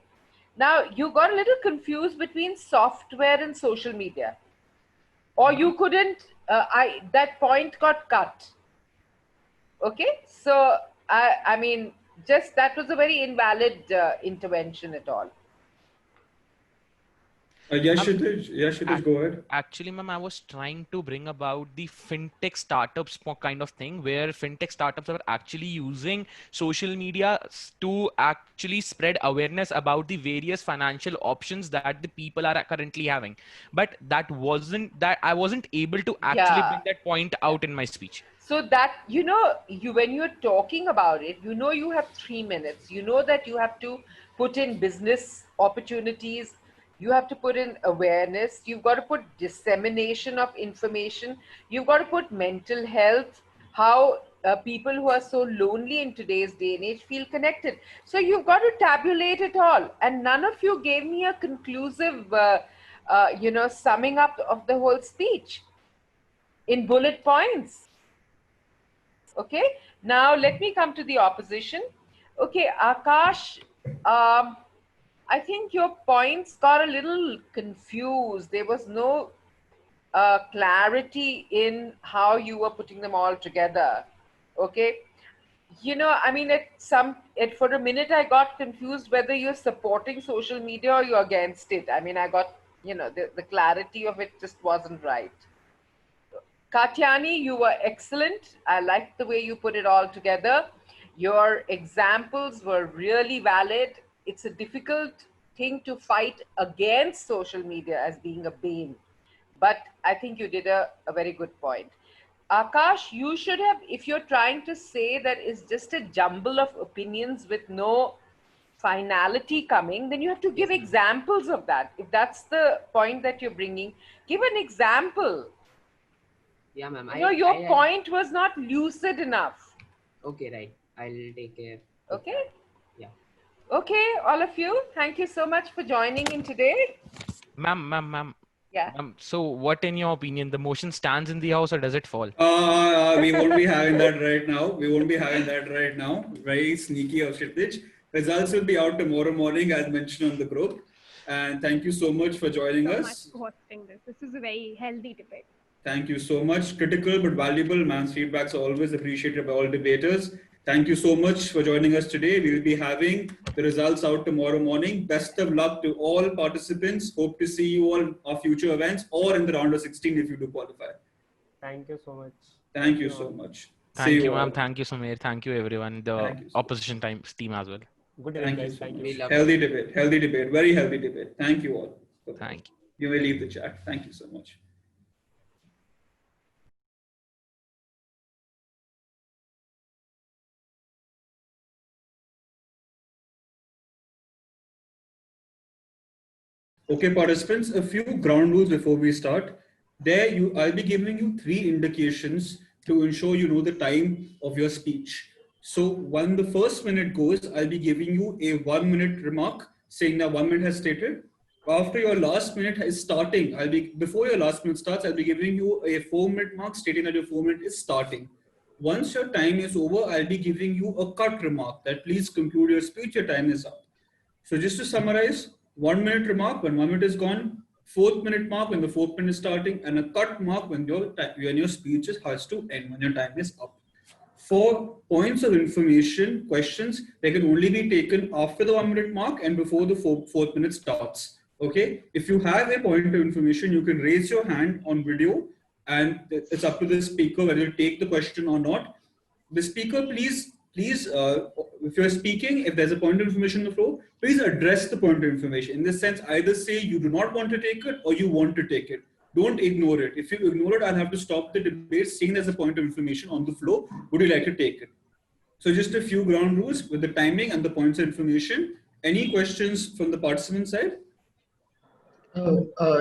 Now you got a little confused between software and social media, or you couldn't. That point got cut. Okay, so I mean, just that was a very invalid intervention at all. Kshitij, go ahead. Actually, ma'am, I was trying to bring about the fintech startups kind of thing, where fintech startups are actually using social media to actually spread awareness about the various financial options that the people are currently having. But that I wasn't able to actually Yeah. bring that point out in my speech. So that, when you're talking about it, you have 3 minutes. You know that you have to put in business opportunities. You have to put in awareness. You've got to put dissemination of information. You've got to put mental health, how people who are so lonely in today's day and age feel connected. So you've got to tabulate it all. And none of you gave me a conclusive, summing up of the whole speech in bullet points. Okay, now let me come to the opposition. Okay, Akash, I think your points got a little confused. There was no clarity in how you were putting them all together. Okay, I mean, for a minute I got confused whether you're supporting social media or you're against it. I mean, I got, the clarity of it just wasn't right. Katyani, you were excellent. I liked the way you put it all together. Your examples were really valid. It's a difficult thing to fight against social media as being a bane, but I think you did a very good point. Akash, you should have, if you're trying to say that it's just a jumble of opinions with no finality coming, then you have to give examples of that. If that's the point that you're bringing, give an example. Yeah, ma'am. Your point was not lucid enough. Okay, right. I'll take care. Okay. Yeah. Okay, all of you, thank you so much for joining in today. Ma'am. Yeah. So what, in your opinion, the motion stands in the house or does it fall? We won't be having that right now. Very sneaky of Kshitij. Results will be out tomorrow morning, as mentioned on the group. And thank you so much for joining So us. much for hosting this. This is a very healthy debate. Thank you so much. Critical but valuable. Man's feedbacks are always appreciated by all debaters. Thank you so much for joining us today. We will be having the results out tomorrow morning. Best of luck to all participants. Hope to see you all in our future events or in the round of 16 if you do qualify. Thank you so much. Thank you so much. Thank you, ma'am. Thank you, Sameer. Thank you, everyone. The Thank you so opposition team as well. Good Thank debate, you guys. so Thank much. you. Healthy debate. Very healthy debate. Thank you all. Thank you. You may leave the chat. Thank you so much. Okay, participants, a few ground rules before we start. I'll be giving you 3 indications to ensure you know the time of your speech. So when the first minute goes, I'll be giving you a 1-minute remark saying that 1 minute has stated. After your last minute is starting, before your last minute starts, I'll be giving you a 4-minute mark stating that your 4 minute is starting. Once your time is over, I'll be giving you a cut remark that please conclude your speech, your time is up. So just to summarize, 1-minute remark when 1 minute is gone, 4th minute mark when the 4th minute is starting, and a cut mark when your speech has to end, when your time is up. For points of information, questions, they can only be taken after the 1-minute mark and before the 4th minute starts. Okay, if you have a point of information, you can raise your hand on video, and it's up to the speaker whether you take the question or not. The speaker, please, if you're speaking, if there's a point of information on the floor, please address the point of information. In this sense, either say you do not want to take it or you want to take it. Don't ignore it. If you ignore it, I'll have to stop the debate saying there's a point of information on the floor. Would you like to take it? So just a few ground rules with the timing and the points of information. Any questions from the participant side?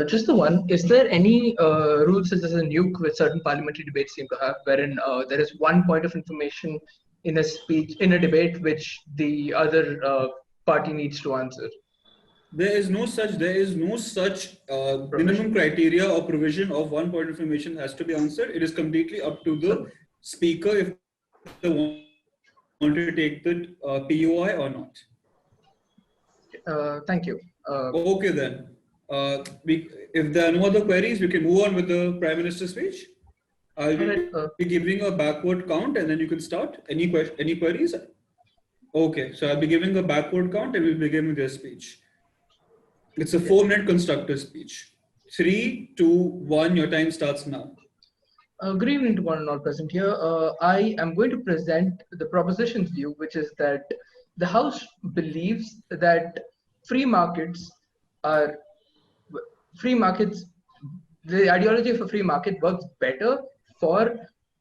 Just the one. Is there any rule such as a nuke which certain parliamentary debates seem to have, wherein there is one point of information in a speech, in a debate, which the other party needs to answer? There is no such minimum criteria or provision of one point of information has to be answered. It is completely up to the speaker if they want to take the POI or not. Thank you. Okay then. If there are no other queries, we can move on with the Prime Minister's speech. I'll be giving a backward count and then you can start. Any queries? Okay, so I'll be giving a backward count and we'll begin with your speech. It's a 4-minute constructive speech. 3, 2, 1, your time starts now. Good evening to one and all present here. I am going to present the proposition's view, which is that the House believes that free markets are free markets. The ideology of a free market works better for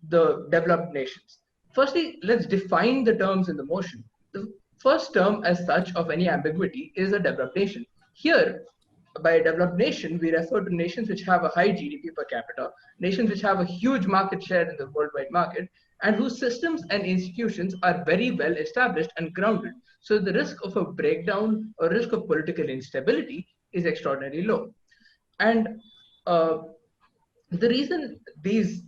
the developed nations. Firstly, let's define the terms in the motion. The first term as such of any ambiguity is a developed nation. Here, by a developed nation, we refer to nations which have a high GDP per capita, nations which have a huge market share in the worldwide market, and whose systems and institutions are very well established and grounded. So the risk of a breakdown or risk of political instability is extraordinarily low. And the reason these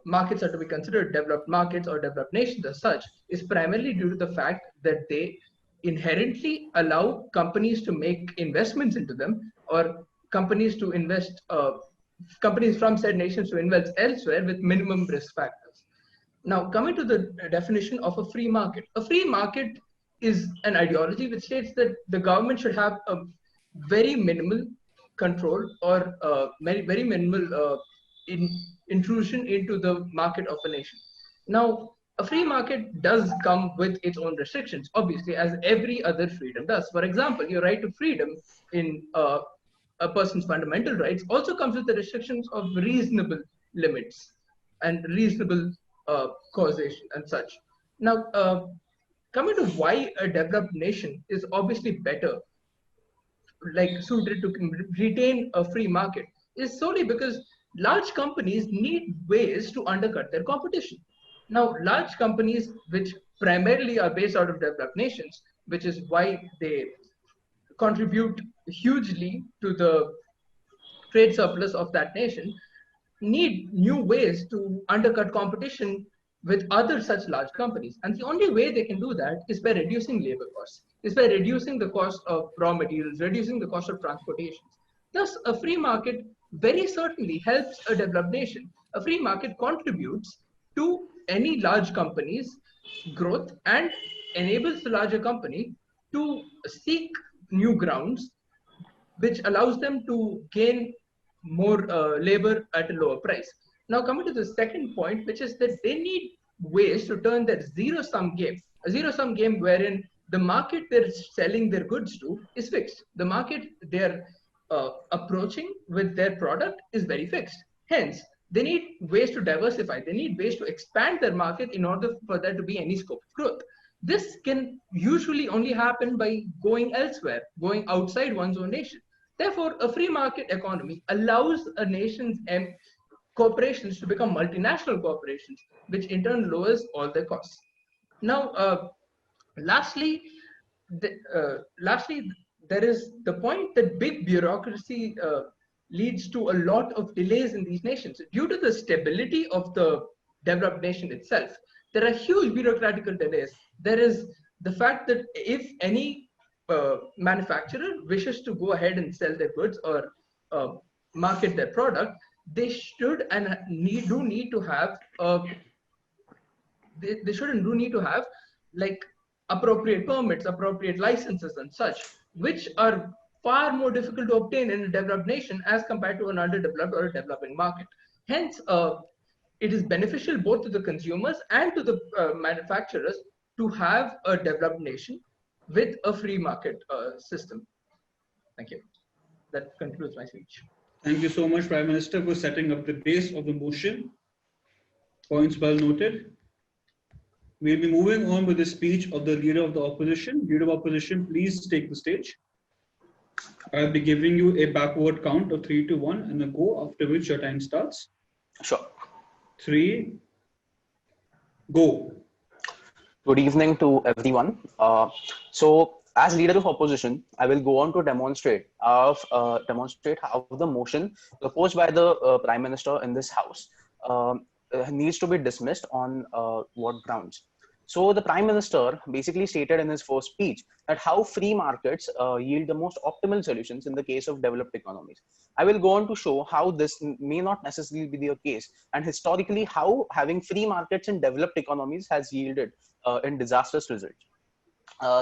markets are to be considered developed markets or developed nations as such is primarily due to the fact that they inherently allow companies to make investments into them, or companies to invest, companies from said nations to invest elsewhere with minimum risk factors. Now, coming to the definition of a free market is an ideology which states that the government should have a very minimal control or very minimal intrusion into the market of a nation. Now, a free market does come with its own restrictions, obviously, as every other freedom does. For example, your right to freedom in a person's fundamental rights also comes with the restrictions of reasonable limits and reasonable causation and such. Now, coming to why a developed nation is obviously better, like suited to retain a free market, is solely because large companies need ways to undercut their competition. Now, large companies, which primarily are based out of developed nations, which is why they contribute hugely to the trade surplus of that nation, need new ways to undercut competition with other such large companies. And the only way they can do that is by reducing labor costs, is by reducing the cost of raw materials, reducing the cost of transportation. Thus, a free market very certainly helps a developed nation. A free market contributes to any large company's growth and enables the larger company to seek new grounds, which allows them to gain more labor at a lower price. Now, coming to the second point, which is that they need ways to turn that zero-sum game, a zero-sum game wherein the market they're selling their goods to is fixed. The market they're approaching with their product is very fixed. Hence, they need ways to diversify. They need ways to expand their market in order for there to be any scope of growth. This can usually only happen by going elsewhere, going outside one's own nation. Therefore, a free market economy allows a nation's corporations to become multinational corporations, which in turn lowers all their costs. Now, lastly, there is the point that big bureaucracy leads to a lot of delays in these nations. Due to the stability of the developed nation itself, there are huge bureaucratical delays. There is the fact that if any manufacturer wishes to go ahead and sell their goods or market their product, they should and do need to have like appropriate permits, appropriate licenses and such, which are far more difficult to obtain in a developed nation as compared to an underdeveloped or a developing market. Hence, it is beneficial both to the consumers and to the manufacturers to have a developed nation with a free market system. Thank you. That concludes my speech. Thank you so much, Prime Minister, for setting up the base of the motion. Points well noted. We'll be moving on with the speech of the Leader of the Opposition. Leader of Opposition, please take the stage. I'll be giving you a backward count of 3 to 1 and a go, after which your time starts. Sure. 3, go. Good evening to everyone. So, as Leader of Opposition, I will go on to demonstrate how the motion proposed by the Prime Minister in this House needs to be dismissed on what grounds. So the Prime Minister basically stated in his first speech that how free markets yield the most optimal solutions in the case of developed economies. I will go on to show how this may not necessarily be the case, and historically how having free markets in developed economies has yielded in disastrous results.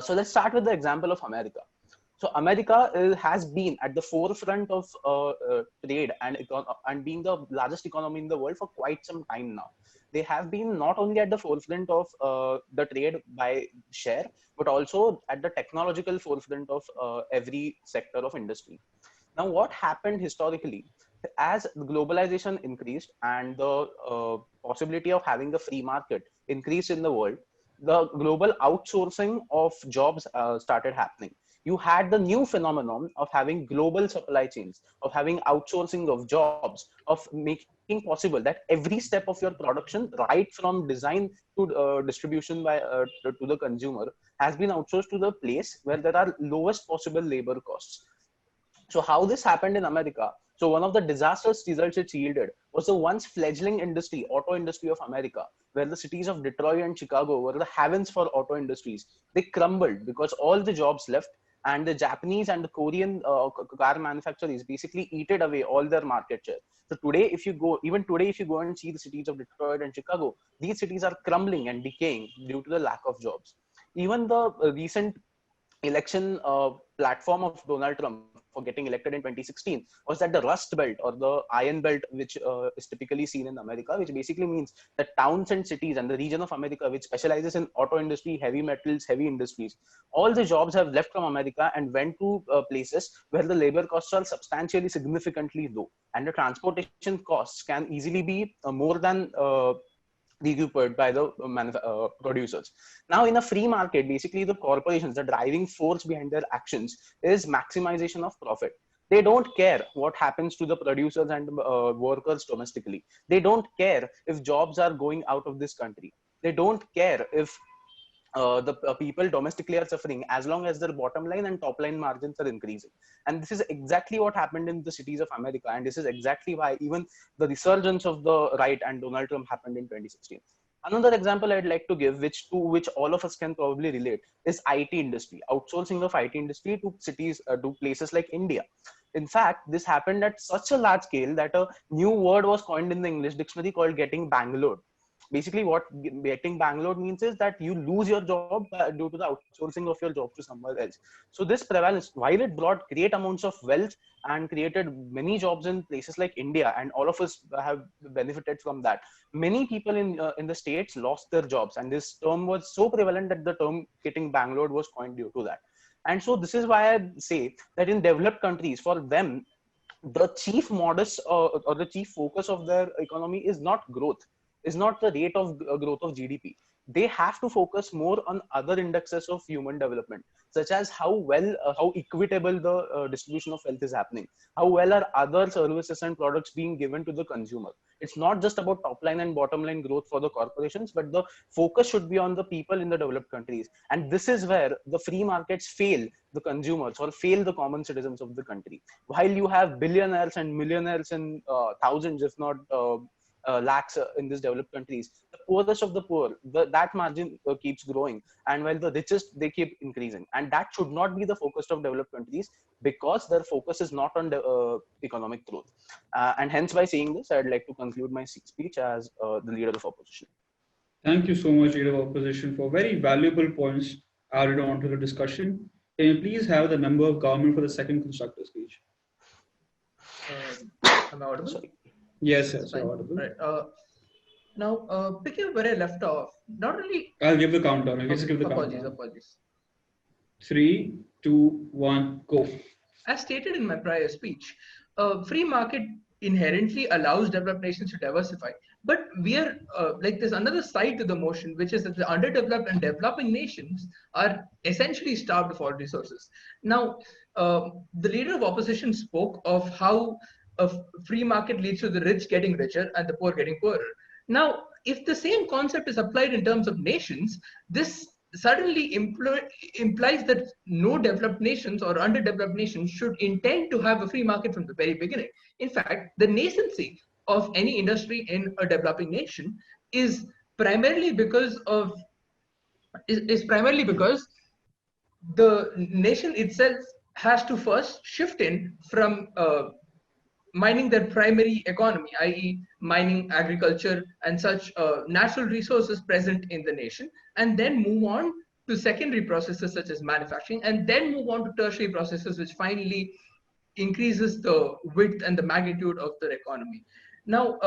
So let's start with the example of America. So America has been at the forefront of trade and being the largest economy in the world for quite some time now. They have been not only at the forefront of the trade by share, but also at the technological forefront of every sector of industry. Now, what happened historically, as globalization increased and the possibility of having a free market increased in the world, the global outsourcing of jobs started happening. You had the new phenomenon of having global supply chains, of having outsourcing of jobs, of making possible that every step of your production, right from design to distribution to the consumer, has been outsourced to the place where there are lowest possible labor costs. So how this happened in America? So one of the disastrous results it yielded was the once fledgling industry, auto industry of America, where the cities of Detroit and Chicago were the havens for auto industries. They crumbled because all the jobs left, and the Japanese and the Korean car manufacturers basically eated away all their market share. So today, even today, if you go and see the cities of Detroit and Chicago, these cities are crumbling and decaying due to the lack of jobs. Even the recent election platform of Donald Trump for getting elected in 2016 was that the Rust Belt or the Iron Belt, which is typically seen in America, which basically means that towns and cities and the region of America which specializes in auto industry, heavy metals, heavy industries, all the jobs have left from America and went to places where the labor costs are substantially significantly low, and the transportation costs can easily be more than recouped by the producers. Now, in a free market, basically the corporations, the driving force behind their actions is maximization of profit. They don't care what happens to the producers and workers domestically. They don't care if jobs are going out of this country. They don't care if the people domestically are suffering, as long as their bottom line and top line margins are increasing. And this is exactly what happened in the cities of America. And this is exactly why even the resurgence of the right and Donald Trump happened in 2016. Another example I'd like to give, which all of us can probably relate, is IT industry, outsourcing of IT industry to cities, to places like India. In fact, this happened at such a large scale that a new word was coined in the English dictionary called getting Bangalore. Basically, what getting Bangalore means is that you lose your job due to the outsourcing of your job to somewhere else. So this prevalence, while it brought great amounts of wealth and created many jobs in places like India, and all of us have benefited from that, many people in the states lost their jobs, and this term was so prevalent that the term getting Bangalore was coined due to that. And so this is why I say that in developed countries, for them, the chief modus or the chief focus of their economy is not growth, is not the rate of growth of GDP. They have to focus more on other indexes of human development, such as how equitable the distribution of wealth is happening, how well are other services and products being given to the consumer. It's not just about top line and bottom line growth for the corporations, but the focus should be on the people in the developed countries. And this is where the free markets fail the consumers or fail the common citizens of the country. While you have billionaires and millionaires in thousands, if not lakhs in these developed countries, the poorest of the poor, that margin keeps growing, and while the richest, they keep increasing. And that should not be the focus of developed countries, because their focus is not on the economic growth. And hence, by saying this, I'd like to conclude my speech as the leader of opposition. Thank you so much, leader of opposition, for very valuable points added on to the discussion. Can you please have the member of government for the second constructor speech? Am I audible? Sorry. Yes, yes, you're audible. Right. Now, picking up where I left off, not only... I'll give the countdown. I'll just give the apologies, countdown. Apologies. 3, 2, 1, go. As stated in my prior speech, free market inherently allows developed nations to diversify. But we are like, there's another side to the motion, which is that the underdeveloped and developing nations are essentially starved for resources. Now, the leader of opposition spoke of how a free market leads to the rich getting richer and the poor getting poorer. Now, if the same concept is applied in terms of nations, this suddenly implies that no developed nations or underdeveloped nations should intend to have a free market from the very beginning. In fact, the nascency of any industry in a developing nation is primarily because the nation itself has to first shift in from mining their primary economy, i.e. mining, agriculture, and such natural resources present in the nation, and then move on to secondary processes such as manufacturing, and then move on to tertiary processes, which finally increases the width and the magnitude of their economy. Now,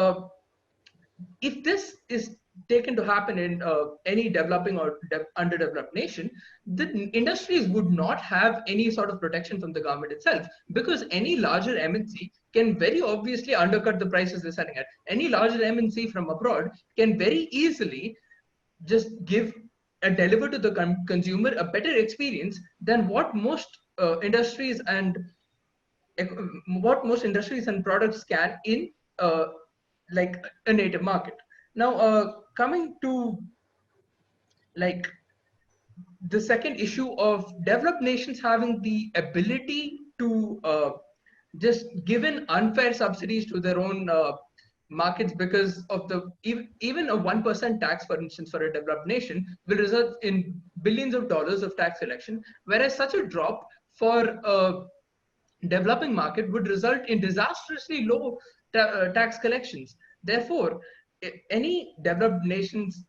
if this is taken to happen in any developing or underdeveloped nation, the industries would not have any sort of protection from the government itself, because any larger MNC can very obviously undercut the prices they're selling at. Any larger MNC from abroad can very easily just give and deliver to the consumer a better experience than what most industries and products can in like a native market. Now, coming to like the second issue of developed nations having the ability to just given unfair subsidies to their own markets because of the even a 1% tax, for instance, for a developed nation will result in billions of dollars of tax collection, whereas such a drop for a developing market would result in disastrously low tax collections. Therefore, any developed nations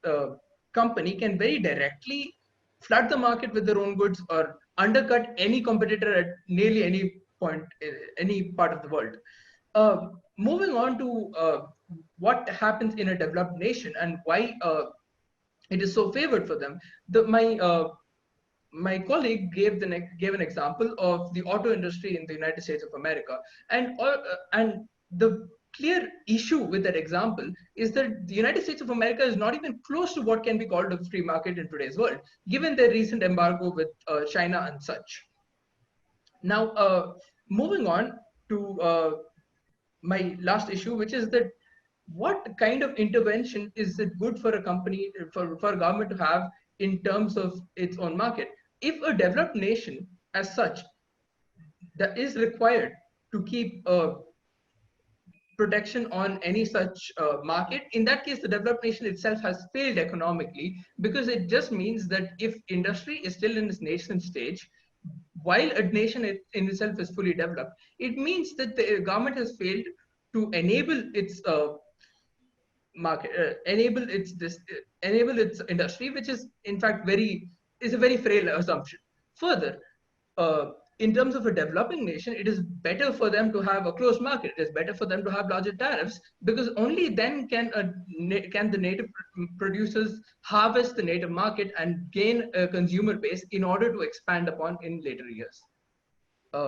company can very directly flood the market with their own goods or undercut any competitor at nearly any point, any part of the world. Moving on to what happens in a developed nation and why it is so favored for them. My colleague gave an example of the auto industry in the United States of America, and the clear issue with that example is that the United States of America is not even close to what can be called a free market in today's world, given their recent embargo with China and such. Now, moving on to my last issue, which is that what kind of intervention is it good for a company, for a government to have in terms of its own market? If a developed nation as such that is required to keep protection on any such market, in that case, the developed nation itself has failed economically, because it just means that if industry is still in its nascent stage, while a nation in itself is fully developed, it means that the government has failed to enable its market, enable its industry, which is in fact is a very frail assumption. Further, in terms of a developing nation, it is better for them to have a closed market. It is better for them to have larger tariffs, because only then can the native producers harvest the native market and gain a consumer base in order to expand upon in later years.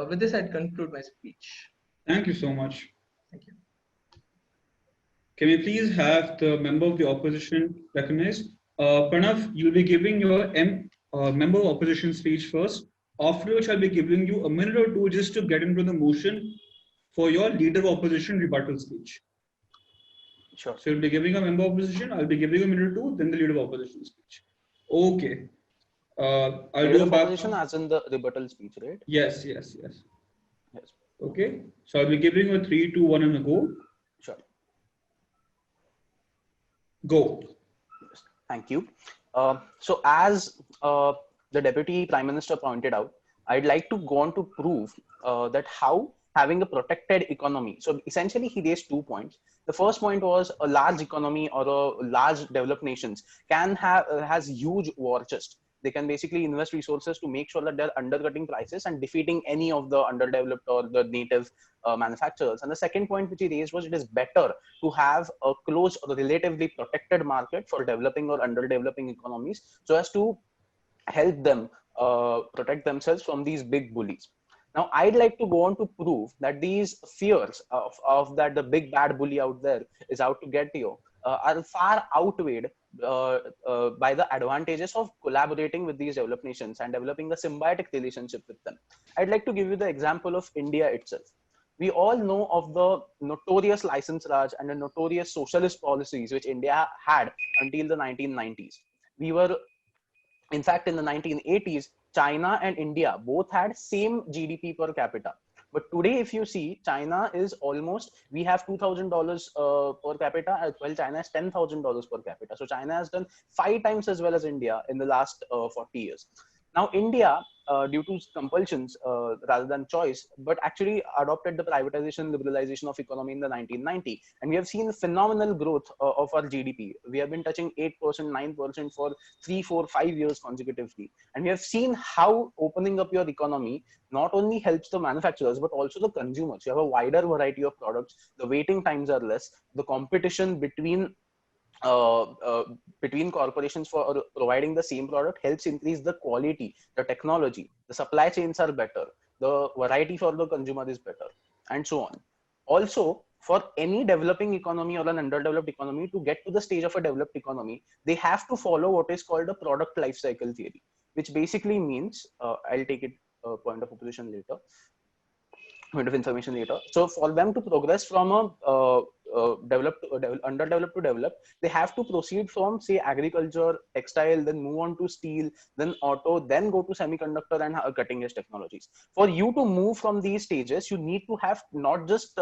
With this, I'd conclude my speech. Thank you so much. Thank you. Can we please have the member of the opposition recognized? Pranav, you'll be giving your member of opposition speech first, after which I'll be giving you a minute or two just to get into the motion for your leader of opposition rebuttal speech. Sure. So you'll be giving a member of opposition, I'll be giving a minute or two, then the leader of opposition speech. Okay. I'll do a opposition as in the rebuttal speech, right? Yes. Okay. So I'll be giving you a 3, 2, 1 and a go. Sure. Go. Yes. Thank you. So as the Deputy Prime Minister pointed out, I'd like to go on to prove that how having a protected economy. So essentially he raised 2 points. The first point was a large economy or a large developed nations has huge war chest. They can basically invest resources to make sure that they're undercutting prices and defeating any of the underdeveloped or the native manufacturers. And the second point which he raised was it is better to have a closed or relatively protected market for developing or underdeveloping economies, so as to help them protect themselves from these big bullies. Now, I'd like to go on to prove that these fears of that the big bad bully out there is out to get you are far outweighed by the advantages of collaborating with these developed nations and developing a symbiotic relationship with them. I'd like to give you the example of India itself. We all know of the notorious license Raj and the notorious socialist policies which India had until the 1990s. We were, in fact, in the 1980s, China and India both had same GDP per capita. But today, if you see, China is almost, we have $2,000 per capita, while China has $10,000 per capita. So China has done 5 times as well as India in the last 40 years. Now, India due to compulsions rather than choice, but actually adopted the privatization, liberalization of economy in the 1990. And we have seen phenomenal growth of our GDP. We have been touching 8%, 9% for 3, 4, 5 years consecutively. And we have seen how opening up your economy not only helps the manufacturers, but also the consumers. You have a wider variety of products. The waiting times are less. The competition between corporations for providing the same product helps increase the quality, the technology, the supply chains are better, the variety for the consumer is better, and so on. Also, for any developing economy or an underdeveloped economy to get to the stage of a developed economy, they have to follow what is called a product life cycle theory, which basically means, I'll take it point of opposition later, point of information later. So for them to progress from a underdeveloped to developed, they have to proceed from, say, agriculture, textile, then move on to steel, then auto, then go to semiconductor and cutting edge technologies. For you to move from these stages, you need to have not just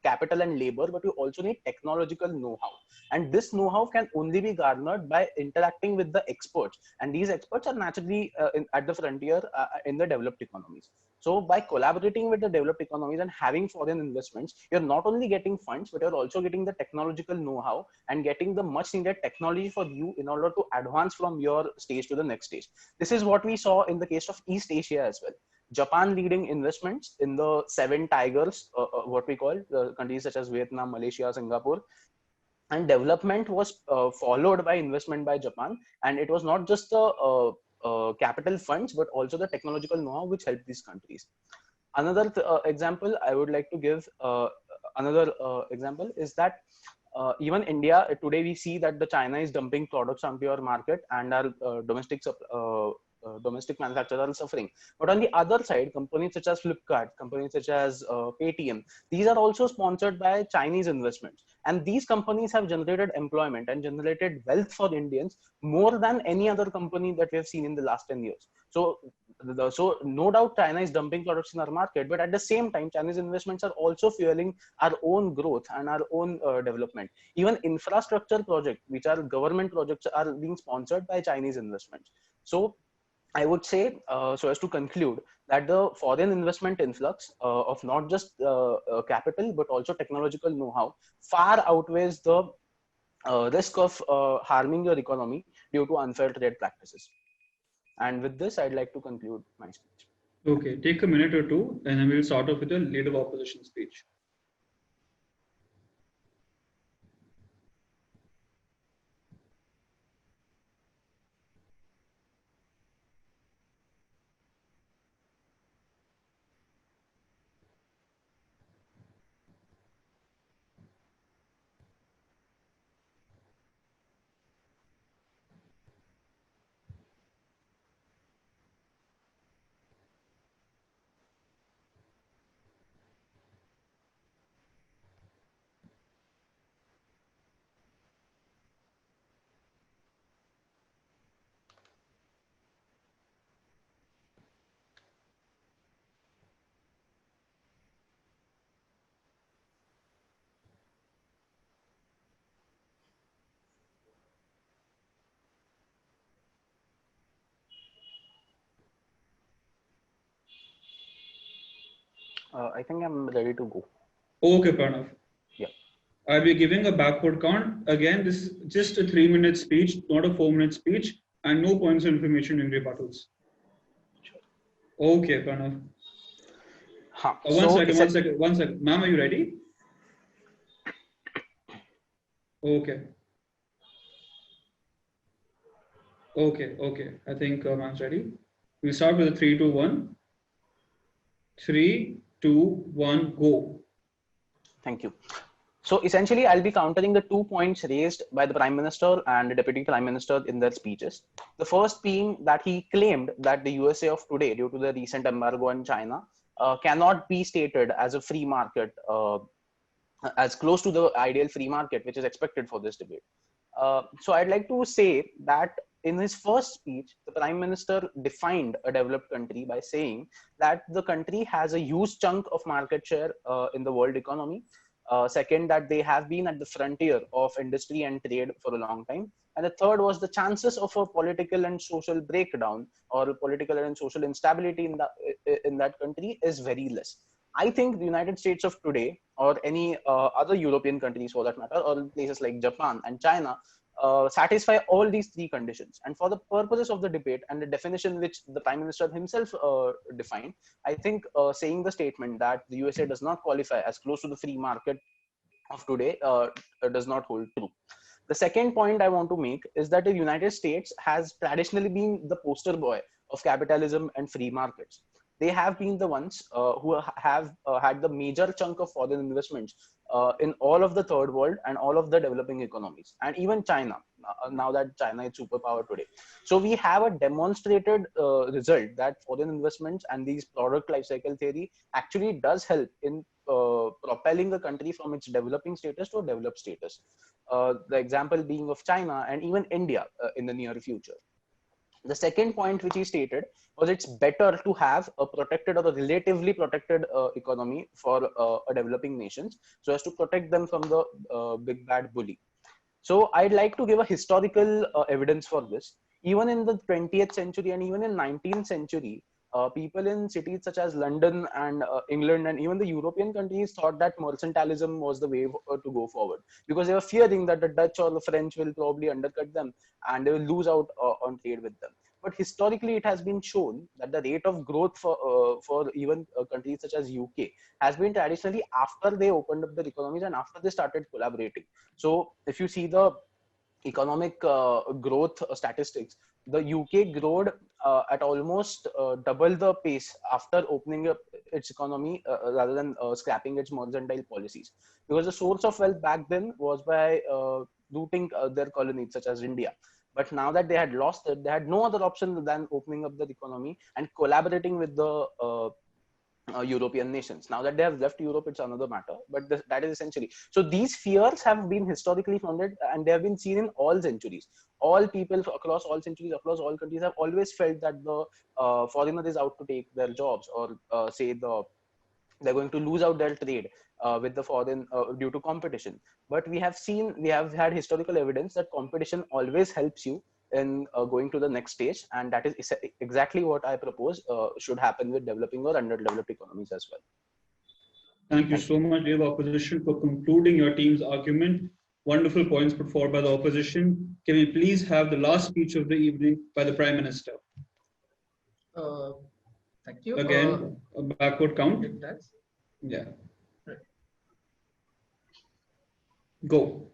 capital and labor, but you also need technological know-how. And this know-how can only be garnered by interacting with the experts. And these experts are naturally at the frontier in the developed economies. So by collaborating with the developed economies and having foreign investments, you're not only getting funds, but you're also getting the technological know-how and getting the much needed technology for you in order to advance from your stage to the next stage. This is what we saw in the case of East Asia as well. Japan leading investments in the 7 tigers, what we call countries such as Vietnam, Malaysia, Singapore. And development was followed by investment by Japan. And it was not just the capital funds, but also the technological know-how which helped these countries. Another example I would like to give, example is that even India, today we see that the China is dumping products onto your market and our domestic manufacturers are suffering. But on the other side, companies such as Flipkart, companies such as Paytm, these are also sponsored by Chinese investments. And these companies have generated employment and generated wealth for Indians more than any other company that we have seen in the last 10 years. So no doubt China is dumping products in our market, but at the same time, Chinese investments are also fueling our own growth and our own development. Even infrastructure projects, which are government projects, are being sponsored by Chinese investments. So I would say, so as to conclude, that the foreign investment influx of not just capital, but also technological know-how far outweighs the risk of harming your economy due to unfair trade practices. And with this, I'd like to conclude my speech. Okay, take a minute or two, and then we'll start off with a leader of opposition speech. I think I'm ready to go. Okay, Pranav. Yeah. I'll be giving a backward count. Again, this is just a 3-minute speech, not a 4-minute speech, and no points of information in rebuttals. Sure. Okay, Pranav. One second. Ma'am, are you ready? Okay. Okay. I think ma'am's ready. We'll start with a 3, 2, 1. 3, 2, 1, go. Thank you. So essentially, I'll be countering the 2 points raised by the Prime Minister and the Deputy Prime Minister in their speeches. The first being that he claimed that the USA of today, due to the recent embargo on China, cannot be stated as a free market, as close to the ideal free market, which is expected for this debate. So I'd like to say that in his first speech, the Prime Minister defined a developed country by saying that the country has a huge chunk of market share in the world economy. Second, that they have been at the frontier of industry and trade for a long time. And the third was the chances of a political and social breakdown or political and social instability in that country is very less. I think the United States of today, or any other European countries for that matter, or places like Japan and China, satisfy all these three conditions. And for the purposes of the debate and the definition which the Prime Minister himself defined, I think saying the statement that the USA does not qualify as close to the free market of today does not hold true. The second point I want to make is that the United States has traditionally been the poster boy of capitalism and free markets. They have been the ones who have had the major chunk of foreign investments in all of the third world and all of the developing economies, and even China, now that China is superpower today. So we have a demonstrated result that foreign investments and these product life cycle theory actually does help in propelling a country from its developing status to a developed status. The example being of China and even India in the near future. The second point which he stated was it's better to have a protected or a relatively protected economy for a developing nations, so as to protect them from the big bad bully. So I'd like to give a historical evidence for this. Even in the 20th century and even in 19th century, people in cities such as London and England and even the European countries thought that mercantilism was the way to go forward, because they were fearing that the Dutch or the French will probably undercut them and they will lose out on trade with them. But historically, it has been shown that the rate of growth for even countries such as UK has been traditionally after they opened up their economies and after they started collaborating. So if you see the economic growth statistics, the UK growed at almost double the pace after opening up its economy rather than scrapping its mercantile policies, because the source of wealth back then was by looting their colonies such as India. But now that they had lost it, they had no other option than opening up their economy and collaborating with the European nations. Now that they have left Europe, it's another matter, but that is essentially. So these fears have been historically founded and they have been seen in all centuries. All people across all centuries, across all countries have always felt that the foreigner is out to take their jobs, or say they're going to lose out their trade with the foreign due to competition. But we have had historical evidence that competition always helps you in going to the next stage, and that is exactly what I propose should happen with developing or underdeveloped economies as well. Thank you so much, dear opposition, for concluding your team's argument. Wonderful points put forward by the opposition. Can we please have the last speech of the evening by the Prime Minister? Thank you. Again, a backward count. Yeah. Right. Go.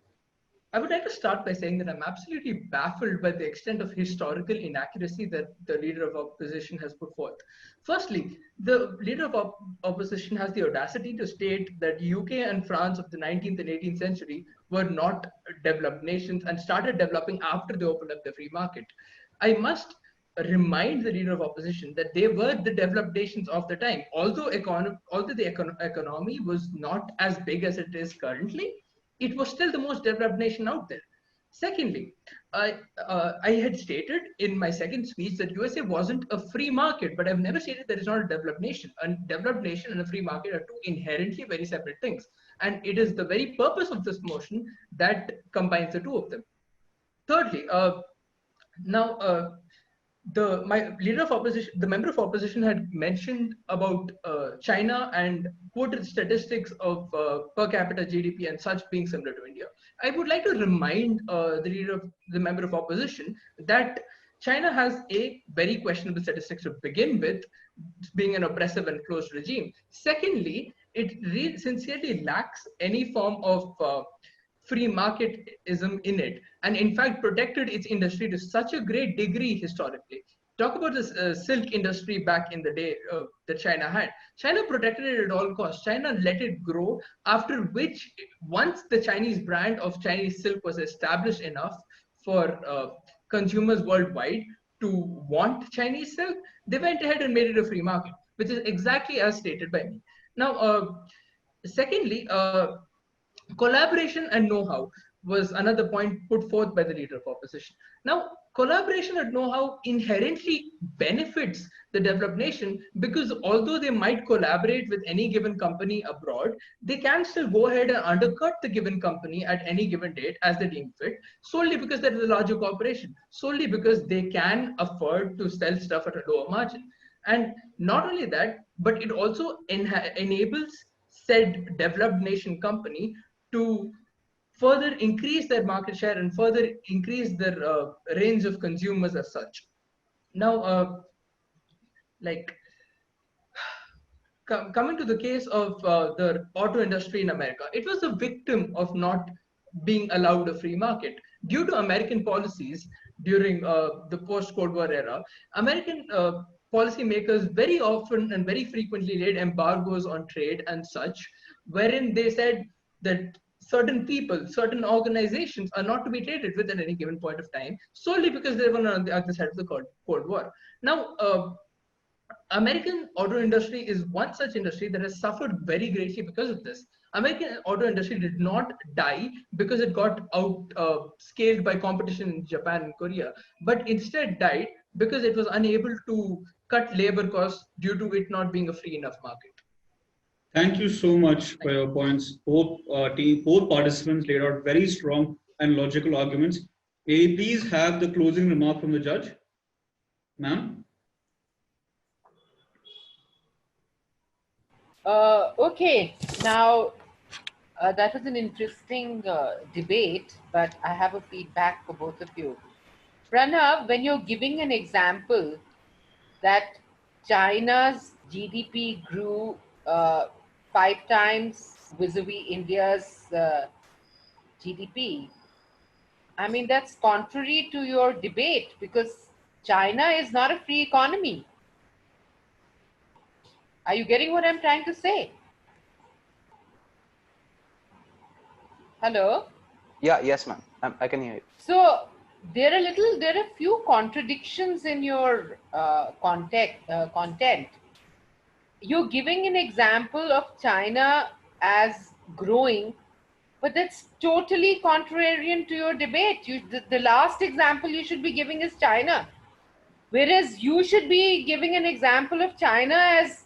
I would like to start by saying that I'm absolutely baffled by the extent of historical inaccuracy that the leader of opposition has put forth. Firstly, the leader of opposition has the audacity to state that UK and France of the 19th and 18th century were not developed nations and started developing after they opened up the free market. I must remind the leader of opposition that they were the developed nations of the time. Although the economy was not as big as it is currently, it was still the most developed nation out there. Secondly, I had stated in my second speech that USA wasn't a free market, but I've never stated that it's not a developed nation. A developed nation and a free market are two inherently very separate things. And it is the very purpose of this motion that combines the two of them. Thirdly, my leader of opposition, the member of opposition, had mentioned about China and quoted statistics of per capita GDP and such being similar to India. I would like to remind the member of opposition that China has a very questionable statistics to begin with, being an oppressive and closed regime. Secondly, it sincerely lacks any form of free marketism in it, and in fact protected its industry to such a great degree historically. Talk about this silk industry back in the day that China had. China protected it at all costs. China let it grow, after which, once the Chinese brand of Chinese silk was established enough for consumers worldwide to want Chinese silk, they went ahead and made it a free market, which is exactly as stated by me. Now, secondly, collaboration and know-how. was another point put forth by the leader of opposition. Now, collaboration and know-how inherently benefits the developed nation, because although they might collaborate with any given company abroad, they can still go ahead and undercut the given company at any given date as they deem fit, solely because there is a larger corporation, solely because they can afford to sell stuff at a lower margin. And not only that, but it also enables said developed nation company to further increase their market share and further increase their range of consumers as such. Now, like coming to the case of the auto industry in America, it was a victim of not being allowed a free market due to American policies during the post-Cold War era. American policymakers very often and very frequently laid embargoes on trade and such, wherein they said that certain people, certain organizations are not to be traded with at any given point of time, solely because they were on the other side of the Cold War. Now, American auto industry is one such industry that has suffered very greatly because of this. American auto industry did not die because it got out scaled by competition in Japan and Korea, but instead died because it was unable to cut labor costs due to it not being a free enough market. Thank you so much for your points. Both participants laid out very strong and logical arguments. May we please have the closing remark from the judge, ma'am? Okay, now that was an interesting debate, but I have a feedback for both of you. Pranav, when you're giving an example that China's GDP grew 5 times vis-a-vis India's GDP, I mean, that's contrary to your debate, because China is not a free economy. Are you getting what I'm trying to say? Hello? Yeah, yes, ma'am. I can hear you. So there are a few contradictions in your content. You're giving an example of China as growing, but that's totally contrarian to your debate. The last example you should be giving is China, whereas you should be giving an example of China as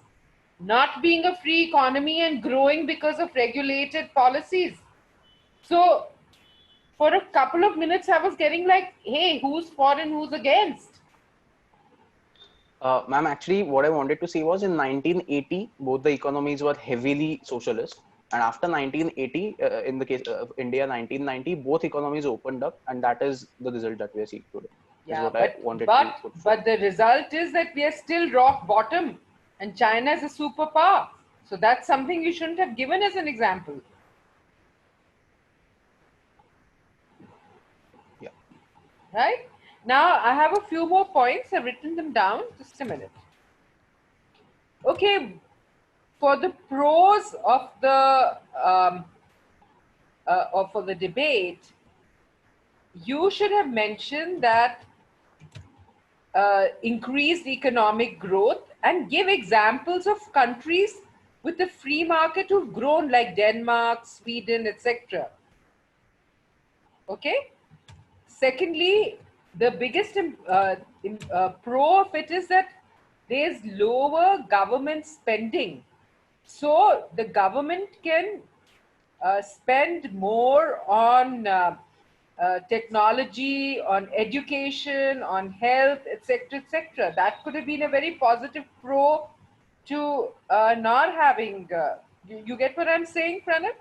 not being a free economy and growing because of regulated policies. So for a couple of minutes, I was getting like, hey, who's for and who's against? Ma'am, actually, what I wanted to say was in 1980, both the economies were heavily socialist. And after 1980, in the case of India, 1990, both economies opened up, and that is the result that we are seeing today. Yeah, but the result is that we are still rock bottom, and China is a superpower. So that's something you shouldn't have given as an example. Yeah. Right? Now, I have a few more points. I've written them down. Just a minute. Okay. For the pros of the or for the debate, you should have mentioned that increased economic growth and give examples of countries with a free market who've grown, like Denmark, Sweden, etc. Okay. Secondly, the biggest pro of it is that there's lower government spending. So the government can spend more on technology, on education, on health, etc., etc. That could have been a very positive pro to not having. You get what I'm saying, Pranav?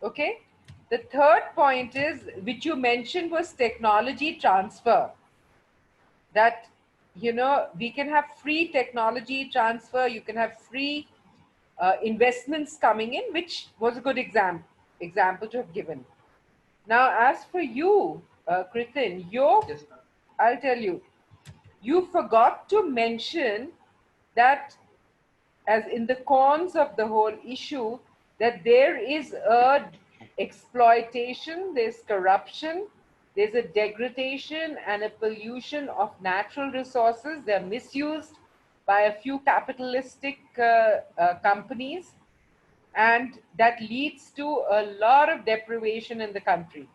Okay. The third point is, which you mentioned, was technology transfer. That, you know, we can have free technology transfer. You can have free investments coming in, which was a good example to have given. Now, as for you, Kritin, Yes, I'll tell you, you forgot to mention that, as in the cons of the whole issue, that there is a exploitation, there's corruption, there's a degradation and a pollution of natural resources. They're misused by a few capitalistic companies. and that leads to a lot of deprivation in the country.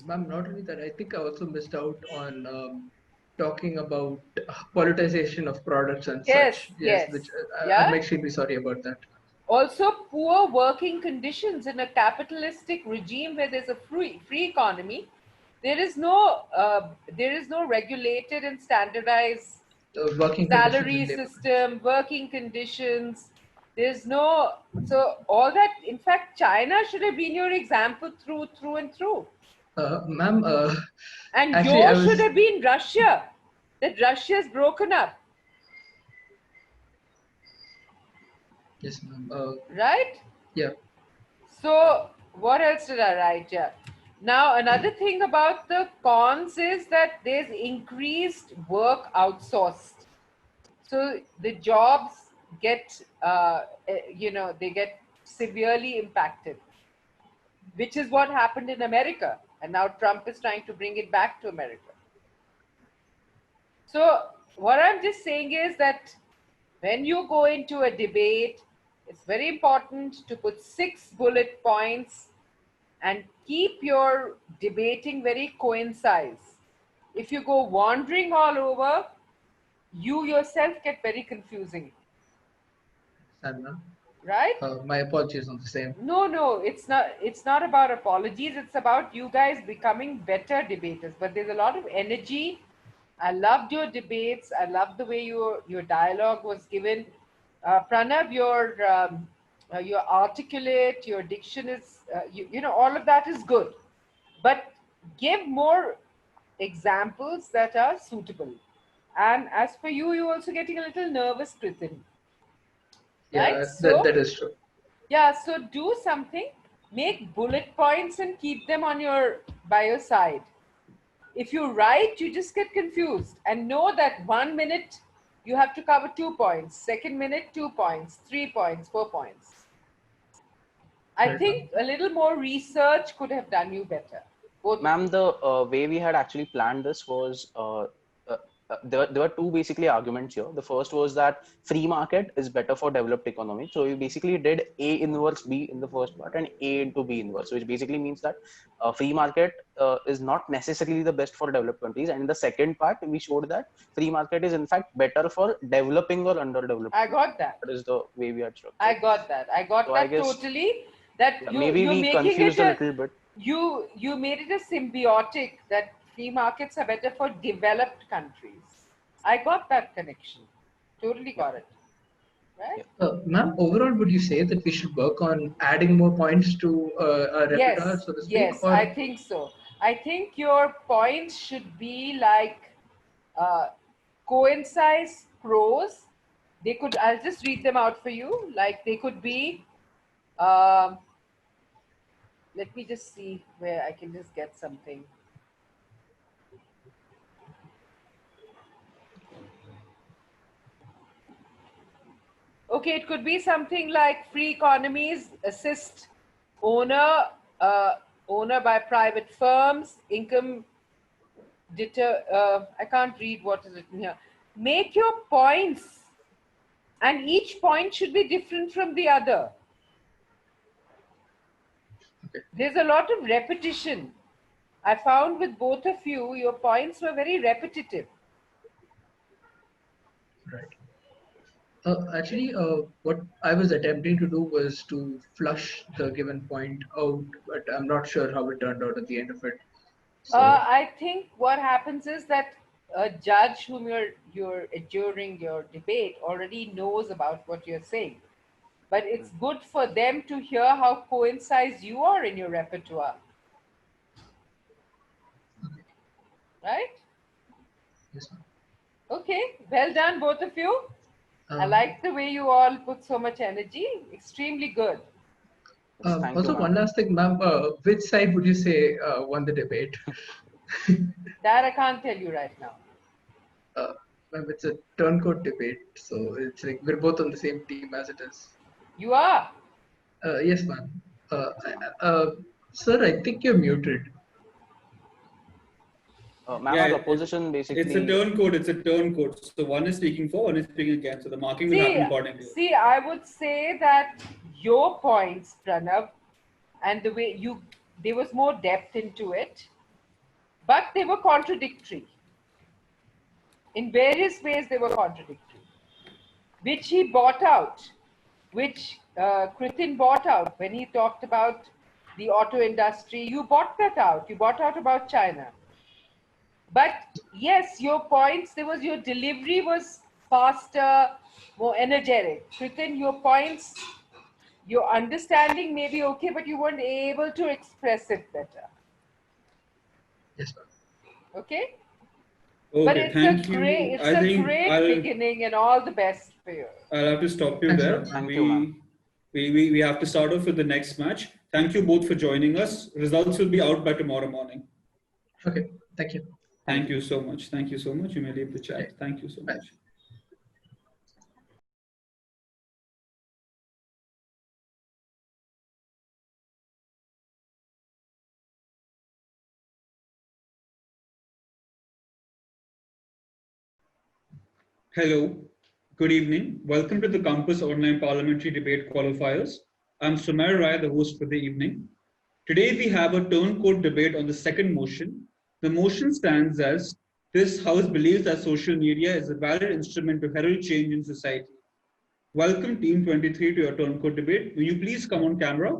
Ma'am, not only that, I think I also missed out on talking about politicization of products and Yes, such. yes. Which Yeah. I'm extremely sorry about that. Also, poor working conditions in a capitalistic regime where there's a free economy. There is no regulated and standardized Working salary conditions in labor. system, working conditions. There's no, so all that. In fact, China should have been your example through and through. Ma'am, And actually, yours should have been Russia. That Russia's broken up, yes, ma'am. right? Yeah. So what else did I write here? Now, another thing about the cons is that there's increased work outsourced. So the jobs get, they get severely impacted, which is what happened in America. And now Trump is trying to bring it back to America. So what I'm just saying is that when you go into a debate, it's very important to put 6 bullet points and keep your debating very concise. If you go wandering all over, you yourself get very confusing. Ma'am. Right? My apologies on the same. No, it's not about apologies. It's about you guys becoming better debaters. But there's a lot of energy. I loved your debates. I loved the way your dialogue was given. Pranav, you're articulate. Your diction is, all of that is good. But give more examples that are suitable. And as for you, you're also getting a little nervous, Pritin. Yeah, Right? So, that is true. yeah, so do something, make bullet points and keep them by your side. If you write, you just get confused, and know that 1 minute you have to cover 2 points, second minute 2 points, 3 points, 4 points. I think a little more research could have done you better. Ma'am, the way we had actually planned this was there were two basically arguments here. The first was that free market is better for developed economy. So we basically did A inverse B in the first part and A into B inverse, which basically means that free market is not necessarily the best for developed countries. And in the second part, we showed that free market is in fact better for developing or underdeveloped. I got that. That is the way we had structured. I got that. I got So that I guess, totally. That yeah, you, maybe you're we making confused it a little bit. You made it a symbiotic, that free markets are better for developed countries. I got that connection. Totally got it. Right? Ma'am, overall, would you say that we should work on adding more points to our repertoire, so to speak? Yes, or? I think so. I think your points should be like coincide prose. They could, I'll just read them out for you. Like they could be, let me just see where I can just get something. Okay, it could be something like free economies assist owner by private firms, income I can't read what is written here. Make your points, and each point should be different from the other. Okay. There's a lot of repetition. I found with both of you, your points were very repetitive. Right. Actually, what I was attempting to do was to flush the given point out, but I'm not sure how it turned out at the end of it. So, I think what happens is that a judge whom you're adjuring your debate already knows about what you're saying. But it's good for them to hear how coincide you are in your repertoire. Right? yes, ma'am. Okay, well done, both of you. I like the way you all put so much energy. Extremely good. Thank Also, you, one last thing, ma'am. Which side would you say won the debate? That I can't tell you right now. Ma'am, it's a turncoat debate, so it's like we're both on the same team as it is. You are? Yes, ma'am. Sir, I think you're muted. Ma'am, Yeah, as opposition basically. it's a turn code. It's a turn code. So one is speaking for, one is speaking against. So the marking will happen accordingly. See, I would say that your points, Pranav, and the way there was more depth into it, but they were contradictory. In various ways, they were contradictory, which he bought out, which Kritin bought out when he talked about the auto industry. You bought that out. You bought out about China. But yes, your points, your delivery was faster, more energetic. Kritin, your points, your understanding may be okay, but you weren't able to express it better. Yes, ma'am. Okay? Okay, But it's thank a you. great, I think beginning, and all the best for you. I'll have to stop you Thanks, there. ma'am. Thank you, ma'am. We have to start off with the next match. Thank you both for joining us. Results will be out by tomorrow morning. Okay, thank you. Thank you so much. Thank you so much. You may leave the chat. Okay. Thank you so Bye. much. Hello, good evening. Welcome to the Campus Online Parliamentary Debate Qualifiers. I'm Sumer Rai, the host for the evening. Today we have a turn code debate on the second motion. The motion stands as, this House believes that social media is a valid instrument to herald change in society. Welcome Team 23 to your turn code debate. Will you please come on camera?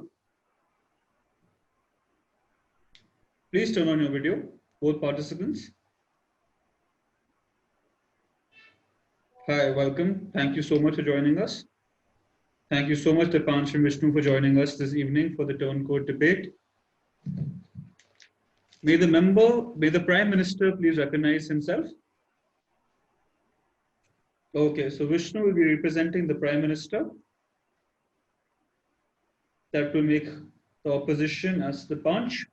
Please turn on your video, both participants. Hi, welcome. Thank you so much for joining us. Thank you so much, Dipansh and Vishnu, for joining us this evening for the turn code debate. May the Prime Minister please recognize himself. Okay, so Vishnu will be representing the Prime Minister. That will make the opposition as Dipansh.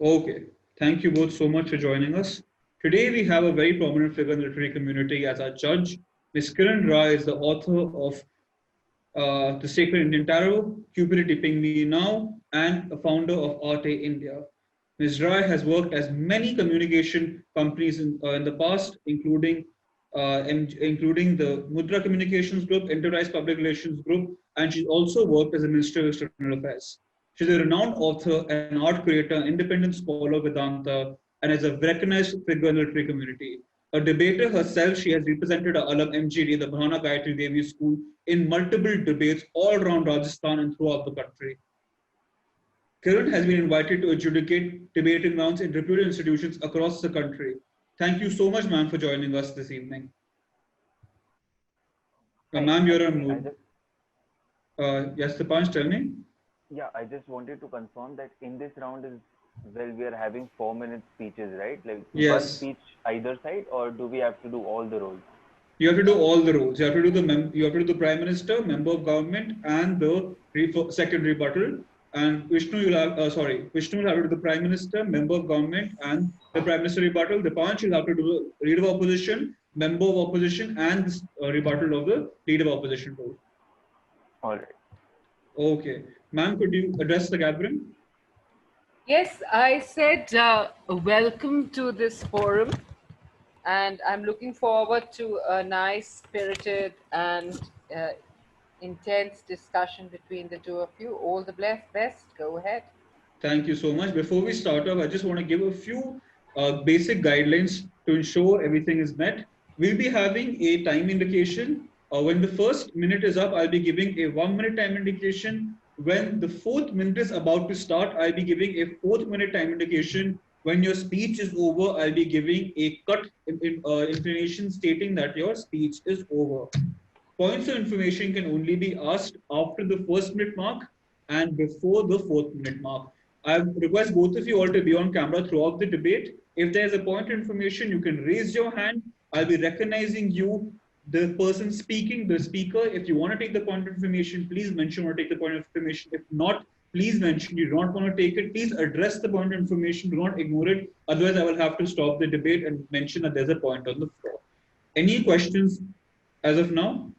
Okay, thank you both so much for joining us. Today we have a very prominent figure in the literary community as our judge. Ms. Kiran Rai is the author of The Sacred Indian Tarot, Cupidity Ping Me Now, and a founder of Arte India. Ms. Rai has worked as many communication companies in the past, including the Mudra Communications Group, Enterprise Public Relations Group, and she's also worked as a Minister of External Affairs. She's a renowned author and art creator, independent scholar of Vedanta, and is a recognized figure in the literary community. A debater herself, she has represented our Alam MGD, the Bhana Gayatri Devi School, in multiple debates all around Rajasthan and throughout the country. Kiran has been invited to adjudicate debating rounds in reputed institutions across the country. Thank you so much, ma'am, for joining us this evening. Ma'am, you're on mute. Yes, Dipansh, tell me. Yeah, I just wanted to confirm that in this round we are having 4-minute speeches, right? Like Yes. one speech either side, or do we have to do all the roles? You have to do all the roles. You have to do the Prime Minister, Member of Government, and the second rebuttal. And Vishnu will have Vishnu will have to do the Prime Minister, Member of Government, and the Prime Minister rebuttal. Dipansh will have to do the Leader of Opposition, Member of Opposition, and the rebuttal of the Leader of Opposition role. All right. Okay. Ma'am, could you address the gathering? Yes, I said welcome to this forum, and I'm looking forward to a nice, spirited, and intense discussion between the two of you. All the best. Go ahead. Thank you so much. Before we start off, I just want to give a few basic guidelines to ensure everything is met. We'll be having a time indication. When the first minute is up, I'll be giving a 1-minute time indication. When the 4th minute is about to start, I'll be giving a 4th-minute time indication. When your speech is over, I'll be giving a cut information stating that your speech is over. Points of information can only be asked after the 1st-minute mark and before the 4th-minute mark. I request both of you all to be on camera throughout the debate. If there's a point of information, you can raise your hand. I'll be recognizing you, the person speaking, the speaker. If you want to take the point of information, please mention or take the point of information. If not, please mention you don't want to take it. Please address the point of information. Do not ignore it. Otherwise, I will have to stop the debate and mention that there's a point on the floor. Any questions as of now?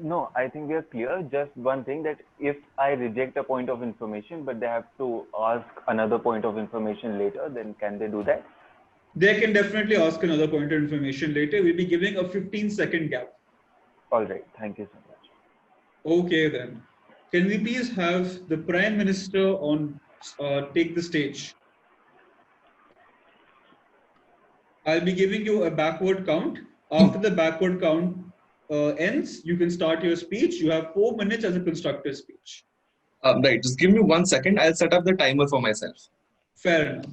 No, I think we are clear. Just one thing, that if I reject a point of information, but they have to ask another point of information later, then can they do that? They can definitely ask another point of information later. We'll be giving a 15-second gap. All right. Thank you so much. Okay then. Can we please have the Prime Minister on take the stage? I'll be giving you a backward count. After the backward count ends, you can start your speech. You have 4 minutes as a constructive speech. Right, just give me 1 second. I'll set up the timer for myself. Fair enough.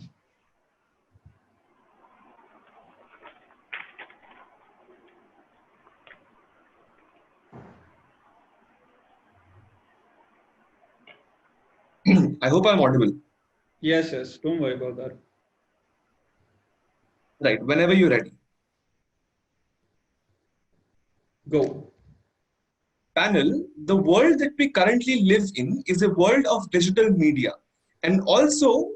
I hope I'm audible. Yes, don't worry about that. Right, whenever you're ready. Go. Panel, the world that we currently live in is a world of digital media. And also,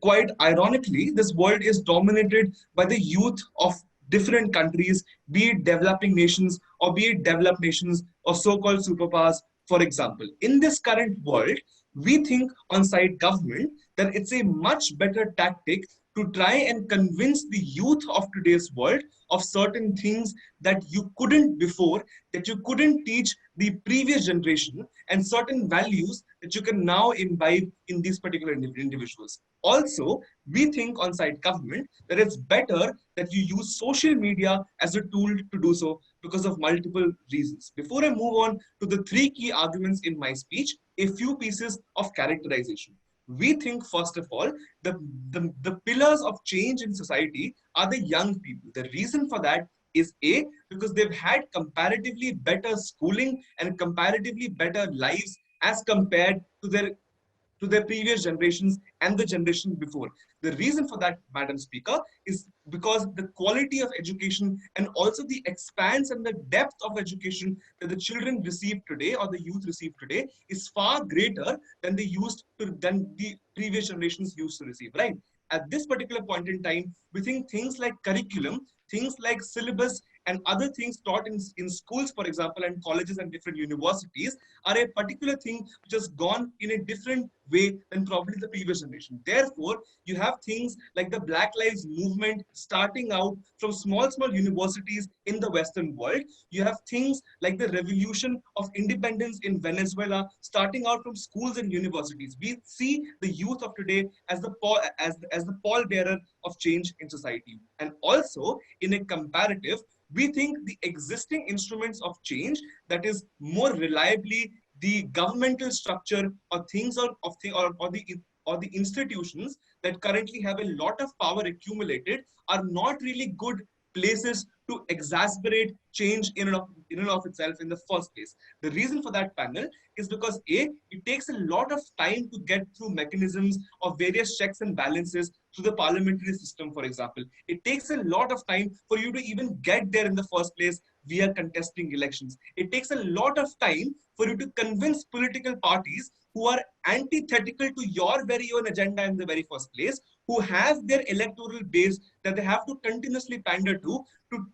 quite ironically, this world is dominated by the youth of different countries, be it developing nations or be it developed nations or so-called superpowers, for example. In this current world, we think on side government that it's a much better tactic to try and convince the youth of today's world of certain things that you couldn't before, that you couldn't teach the previous generation, and certain values that you can now imbibe in these particular individuals. Also, we think on side government that it's better that you use social media as a tool to do so because of multiple reasons. Before I move on to the 3 key arguments in my speech, a few pieces of characterization. We think, first of all, the pillars of change in society are the young people. The reason for that is A, because they've had comparatively better schooling and comparatively better lives as compared to their previous generations and the generation before. The reason for that, Madam Speaker, is because the quality of education and also the expanse and the depth of education that the children receive today or the youth receive today is far greater than than the previous generations used to receive, right? At this particular point in time, we think things like curriculum, things like syllabus, and other things taught in schools, for example, and colleges and different universities are a particular thing which has gone in a different way than probably the previous generation. Therefore, you have things like the Black Lives Movement starting out from small universities in the Western world. You have things like the revolution of independence in Venezuela starting out from schools and universities. We see the youth of today as the pallbearer of change in society. And also, in a comparative, we think the existing instruments of change, that is more reliably the governmental structure or things or the institutions that currently have a lot of power accumulated, are not really good places to exacerbate change in and of itself in the first place. The reason for that, panel, is because A, it takes a lot of time to get through mechanisms of various checks and balances through the parliamentary system, for example. It takes a lot of time for you to even get there in the first place via contesting elections. It takes a lot of time for you to convince political parties who are antithetical to your very own agenda in the very first place, who have their electoral base that they have to continuously pander to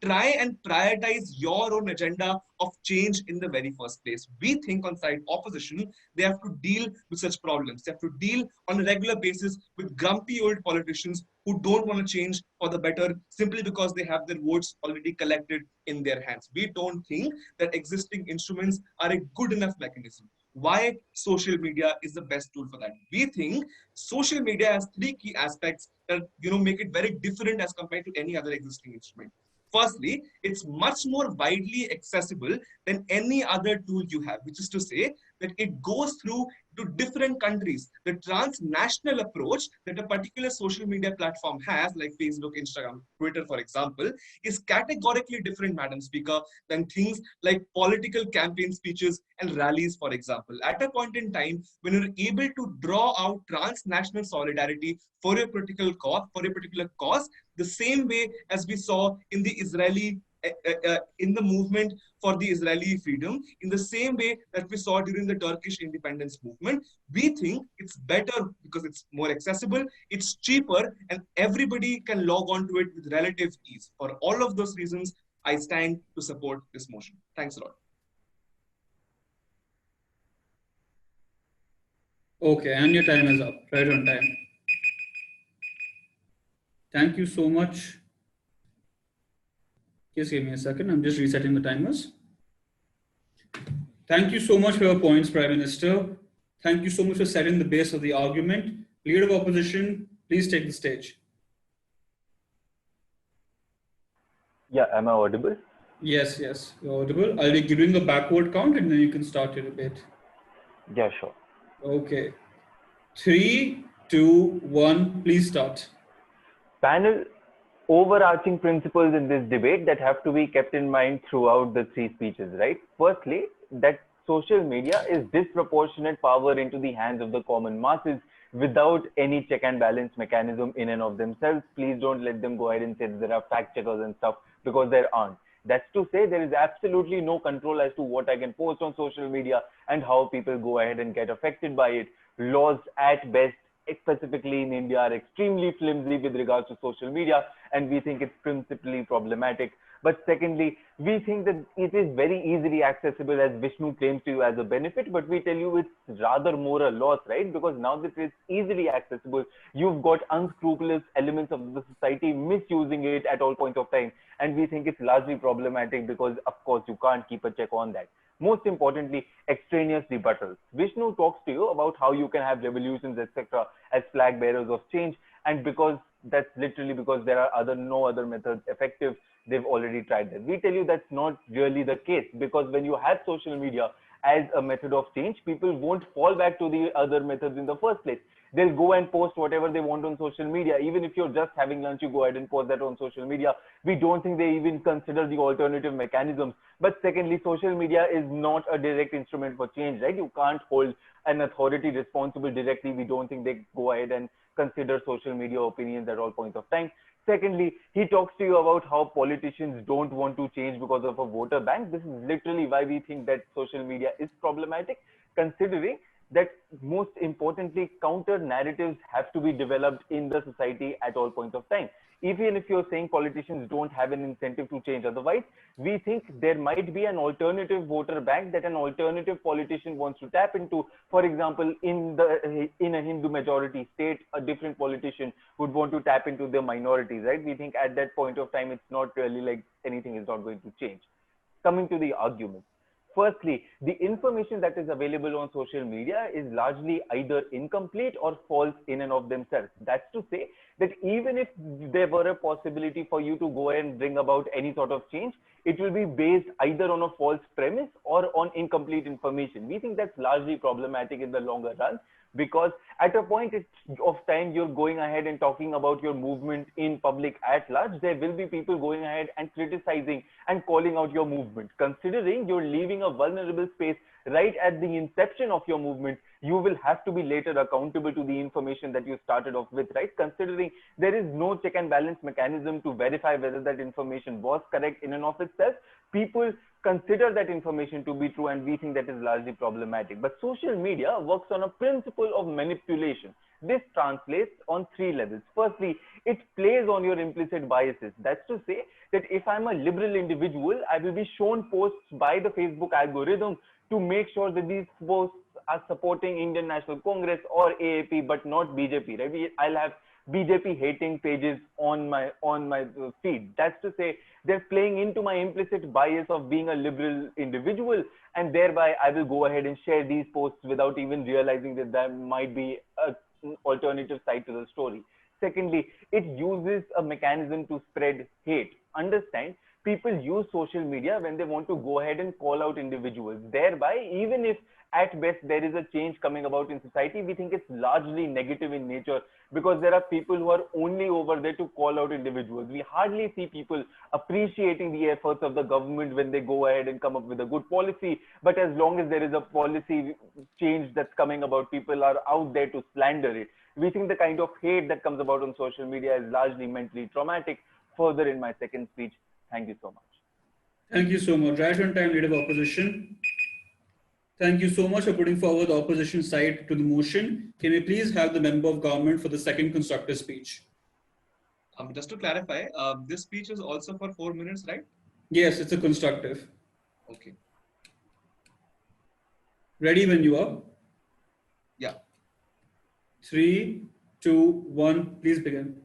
try and prioritize your own agenda of change in the very first place. We think on side opposition, they have to deal with such problems. They have to deal on a regular basis with grumpy old politicians who don't want to change for the better simply because they have their votes already collected in their hands. We don't think that existing instruments are a good enough mechanism. Why social media is the best tool for that? We think social media has 3 key aspects that make it very different as compared to any other existing instrument. Firstly, it's much more widely accessible than any other tool you have, which is to say that it goes through to different countries. The transnational approach that a particular social media platform has, like Facebook, Instagram, Twitter, for example, is categorically different, Madam Speaker, than things like political campaign speeches and rallies, for example. At a point in time, when you're able to draw out transnational solidarity for a particular cause, the same way as we saw in the Israeli in the movement for the Israeli freedom, in the same way that we saw during the Turkish independence movement, we think it's better because it's more accessible, it's cheaper, and everybody can log on to it with relative ease. For all of those reasons, I stand to support this motion. Thanks a lot. Okay, and your time is up, right on time. Thank you so much. Just give me a second. I'm just resetting the timers. Thank you so much for your points, Prime Minister. Thank you so much for setting the base of the argument. Leader of Opposition, please take the stage. Yeah, am I audible? Yes, yes, you're audible. I'll be giving the backward count and then you can start your debate. Yeah, sure. Okay. 3, 2, 1, please start. Panel, overarching principles in this debate that have to be kept in mind throughout the three speeches, right? Firstly, that social media is disproportionate power into the hands of the common masses without any check and balance mechanism in and of themselves. Please don't let them go ahead and say that there are fact checkers and stuff, because there aren't. That's to say there is absolutely no control as to what I can post on social media and how people go ahead and get affected by it. Laws at best, specifically in India, are extremely flimsy with regards to social media, and we think it's principally problematic. But secondly, we think that it is very easily accessible, as Vishnu claims to you as a benefit, but we tell you it's rather more a loss, right? Because now that it's easily accessible, you've got unscrupulous elements of the society misusing it at all points of time. And we think it's largely problematic because, of course, you can't keep a check on that. Most importantly, extraneous rebuttals. Vishnu talks to you about how you can have revolutions, etc., as flag bearers of change, and because that's literally because there are no other methods effective. They've already tried that. We tell you that's not really the case, because when you have social media as a method of change, people won't fall back to the other methods in the first place. They'll go and post whatever they want on social media. Even if you're just having lunch, you go ahead and post that on social media. We don't think they even consider the alternative mechanisms. But secondly, social media is not a direct instrument for change, right? You can't hold an authority responsible directly. We don't think they go ahead and consider social media opinions at all points of time. Secondly, he talks to you about how politicians don't want to change because of a voter bank. This is literally why we think that social media is problematic, considering that most importantly, counter narratives have to be developed in the society at all points of time. Even if you're saying politicians don't have an incentive to change otherwise, we think there might be an alternative voter bank that an alternative politician wants to tap into. For example, in a Hindu majority state, a different politician would want to tap into the minorities, right? We think at that point of time, it's not really like anything is not going to change. Coming to the argument. Firstly, the information that is available on social media is largely either incomplete or false in and of themselves. That's to say that even if there were a possibility for you to go and bring about any sort of change, it will be based either on a false premise or on incomplete information. We think that's largely problematic in the longer run, because at a point of time you're going ahead and talking about your movement in public at large, there will be people going ahead and criticizing and calling out your movement. Considering you're leaving a vulnerable space right at the inception of your movement, you will have to be later accountable to the information that you started off with, right? Considering there is no check and balance mechanism to verify whether that information was correct in and of itself, people consider that information to be true, and we think that is largely problematic. But social media works on a principle of manipulation. This translates on three levels. Firstly, it plays on your implicit biases. That's to say that if I'm a liberal individual, I will be shown posts by the Facebook algorithm to make sure that these posts are supporting Indian National Congress or AAP, but not BJP, right? I'll have BJP hating pages on my feed. That's to say they're playing into my implicit bias of being a liberal individual, and thereby I will go ahead and share these posts without even realizing that there might be an alternative side to the story. Secondly, it uses a mechanism to spread hate. Understand, people use social media when they want to go ahead and call out individuals. Thereby, even if at best there is a change coming about in society, we think it's largely negative in nature, because there are people who are only over there to call out individuals. We hardly see people appreciating the efforts of the government when they go ahead and come up with a good policy. But as long as there is a policy change that's coming about, people are out there to slander it. We think the kind of hate that comes about on social media is largely mentally traumatic. Further in my second speech, thank you so much. Thank you so much. Right on time, Leader of Opposition. Thank you so much for putting forward the opposition side to the motion. Can we please have the member of government for the second constructive speech? Just to clarify, this speech is also for 4 minutes, right? Yes, it's a constructive. Okay. Ready when you are. Yeah. 3, 2, 1, please begin.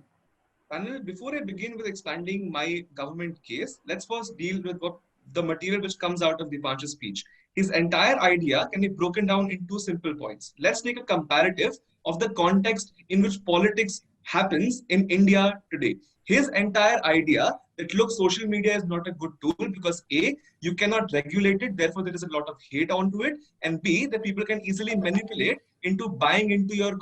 Panel, before I begin with expanding my government case, let's first deal with what the material which comes out of Deepansh's speech. His entire idea can be broken down in two simple points. Let's take a comparative of the context in which politics happens in India today. His entire idea that look, social media is not a good tool because A, you cannot regulate it, therefore there is a lot of hate onto it, and B, that people can easily manipulate into buying into your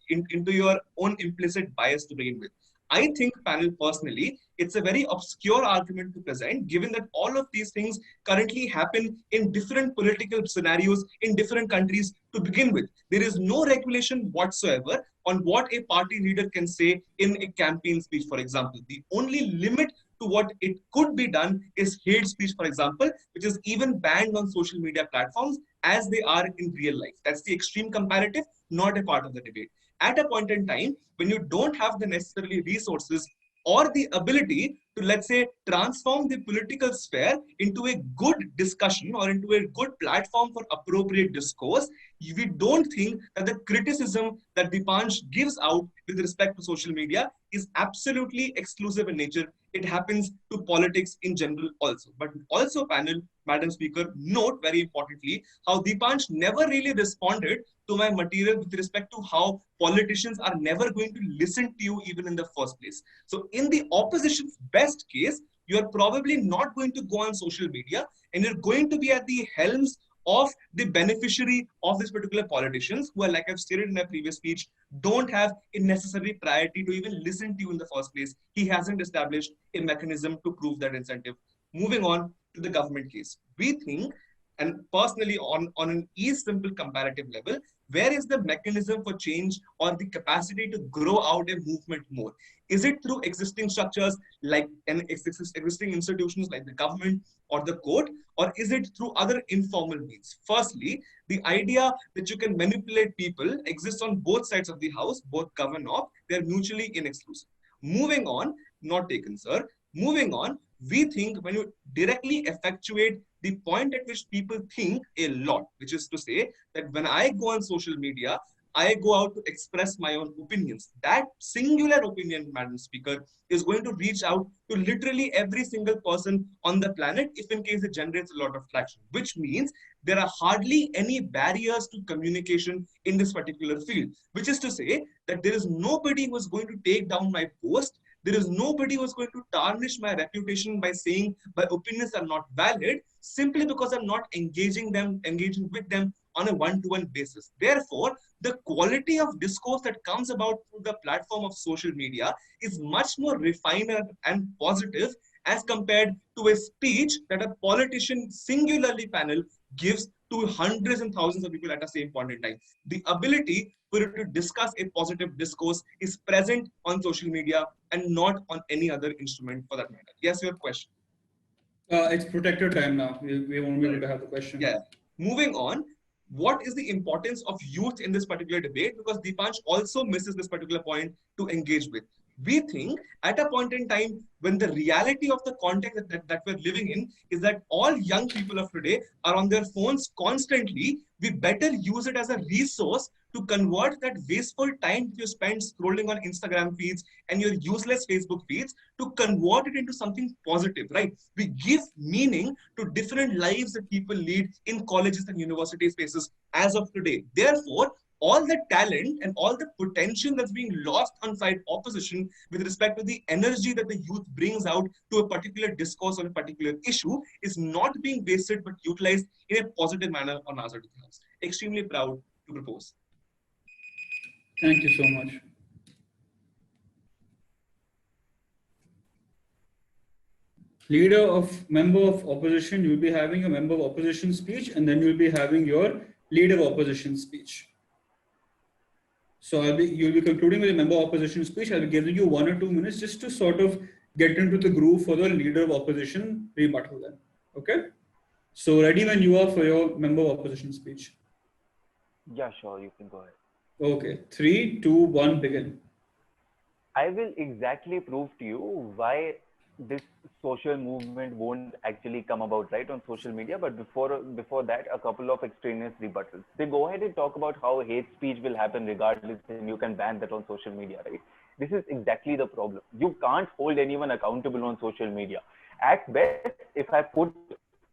into your own implicit bias to begin with. I think, panel, personally, it's a very obscure argument to present, given that all of these things currently happen in different political scenarios in different countries to begin with. There is no regulation whatsoever on what a party leader can say in a campaign speech, for example. The only limit to what it could be done is hate speech, for example, which is even banned on social media platforms as they are in real life. That's the extreme comparative, not a part of the debate. At a point in time when you don't have the necessary resources or the ability to, let's say, transform the political sphere into a good discussion or into a good platform for appropriate discourse, we don't think that the criticism that Deepansh gives out with respect to social media is absolutely exclusive in nature. It happens to politics in general also. But also, panel, Madam Speaker, note very importantly how Deepansh never really responded to my material with respect to how politicians are never going to listen to you even in the first place. So in the opposition's best case, you're probably not going to go on social media and you're going to be at the helms of the beneficiary of this particular politicians who are, like I've stated in my previous speech, don't have a necessary priority to even listen to you in the first place. He hasn't established a mechanism to prove that incentive. Moving on to the government case. We think, and personally on an simple comparative level, where is the mechanism for change or the capacity to grow out a movement more? Is it through existing structures like existing institutions like the government or the court, or is it through other informal means? Firstly, the idea that you can manipulate people exists on both sides of the house, both govern off, they're mutually inexclusive. Moving on, not taken, sir. Moving on, we think when you directly effectuate the point at which people think a lot, which is to say that when I go on social media, I go out to express my own opinions. That singular opinion, Madam Speaker, is going to reach out to literally every single person on the planet if in case it generates a lot of traction, which means there are hardly any barriers to communication in this particular field, which is to say that there is nobody who is going to take down my post. There is nobody who is going to tarnish my reputation by saying my opinions are not valid simply because I'm not engaging with them on a one-to-one basis. Therefore, the quality of discourse that comes about through the platform of social media is much more refined and positive as compared to a speech that a politician singularly panel gives to hundreds and thousands of people at the same point in time. The ability for it to discuss a positive discourse is present on social media and not on any other instrument for that matter. Yes, your question. It's protected time now. We won't be able to have the question. Yeah. Moving on, what is the importance of youth in this particular debate? Because Deepansh also misses this particular point to engage with. We think at a point in time when the reality of the context that we're living in is that all young people of today are on their phones constantly, we better use it as a resource to convert that wasteful time you spend scrolling on Instagram feeds and your useless Facebook feeds to convert it into something positive, right? We give meaning to different lives that people lead in colleges and university spaces as of today. Therefore, all the talent and all the potential that's being lost on side opposition with respect to the energy that the youth brings out to a particular discourse on a particular issue is not being wasted but utilized in a positive manner on our side of the house. Extremely proud to propose. Thank you so much. Member of opposition, you'll be having a member of opposition speech and then you'll be having your leader of opposition speech. So you'll be concluding with a member of opposition speech. I'll be giving you 1 or 2 minutes just to sort of get into the groove for the leader of opposition rebuttal then. Okay? So ready when you are for your member of opposition speech. Yeah, sure, you can go ahead. Okay, 3, 2, 1, begin. I will exactly prove to you why this social movement won't actually come about right on social media. But before that, a couple of extraneous rebuttals. They go ahead and talk about how hate speech will happen regardless, and you can ban that on social media, right? This is exactly the problem. You can't hold anyone accountable on social media. At best, if I put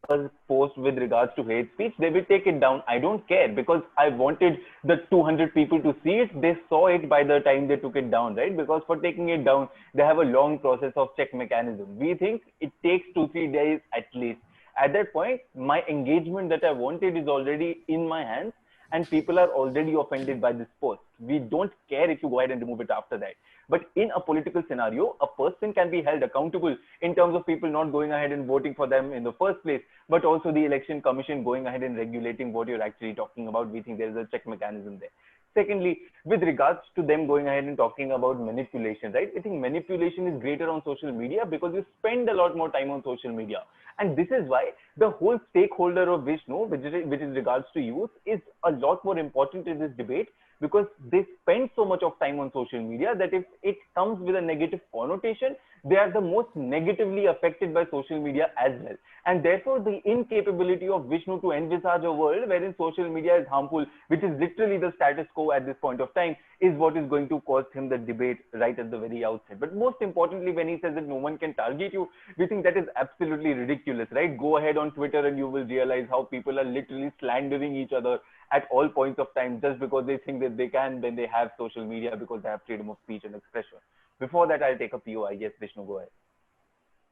a post with regards to hate speech, they will take it down. I don't care, because I wanted the 200 people to see it. They saw it by the time they took it down, right? Because for taking it down, they have a long process of check mechanism. We think it takes 2-3 days at least. At that point, my engagement that I wanted is already in my hands, and people are already offended by this post. We don't care if you go ahead and remove it after that. But in a political scenario, a person can be held accountable in terms of people not going ahead and voting for them in the first place, but also the election commission going ahead and regulating what you're actually talking about. We think there is a check mechanism there. Secondly, with regards to them going ahead and talking about manipulation, right? I think manipulation is greater on social media because you spend a lot more time on social media. And this is why the whole stakeholder of Vishnu, which is regards to youth, is a lot more important in this debate, because they spend so much of time on social media that if it comes with a negative connotation, they are the most negatively affected by social media as well. And therefore, the incapability of Vishnu to envisage a world wherein social media is harmful, which is literally the status quo at this point of time, is what is going to cost him the debate right at the very outset. But most importantly, when he says that no one can target you, we think that is absolutely ridiculous, right? Go ahead on Twitter and you will realize how people are literally slandering each other at all points of time just because they think that they can when they have social media, because they have freedom of speech and expression. Before that, I'll take a POI. Yes, Vishnu, go ahead.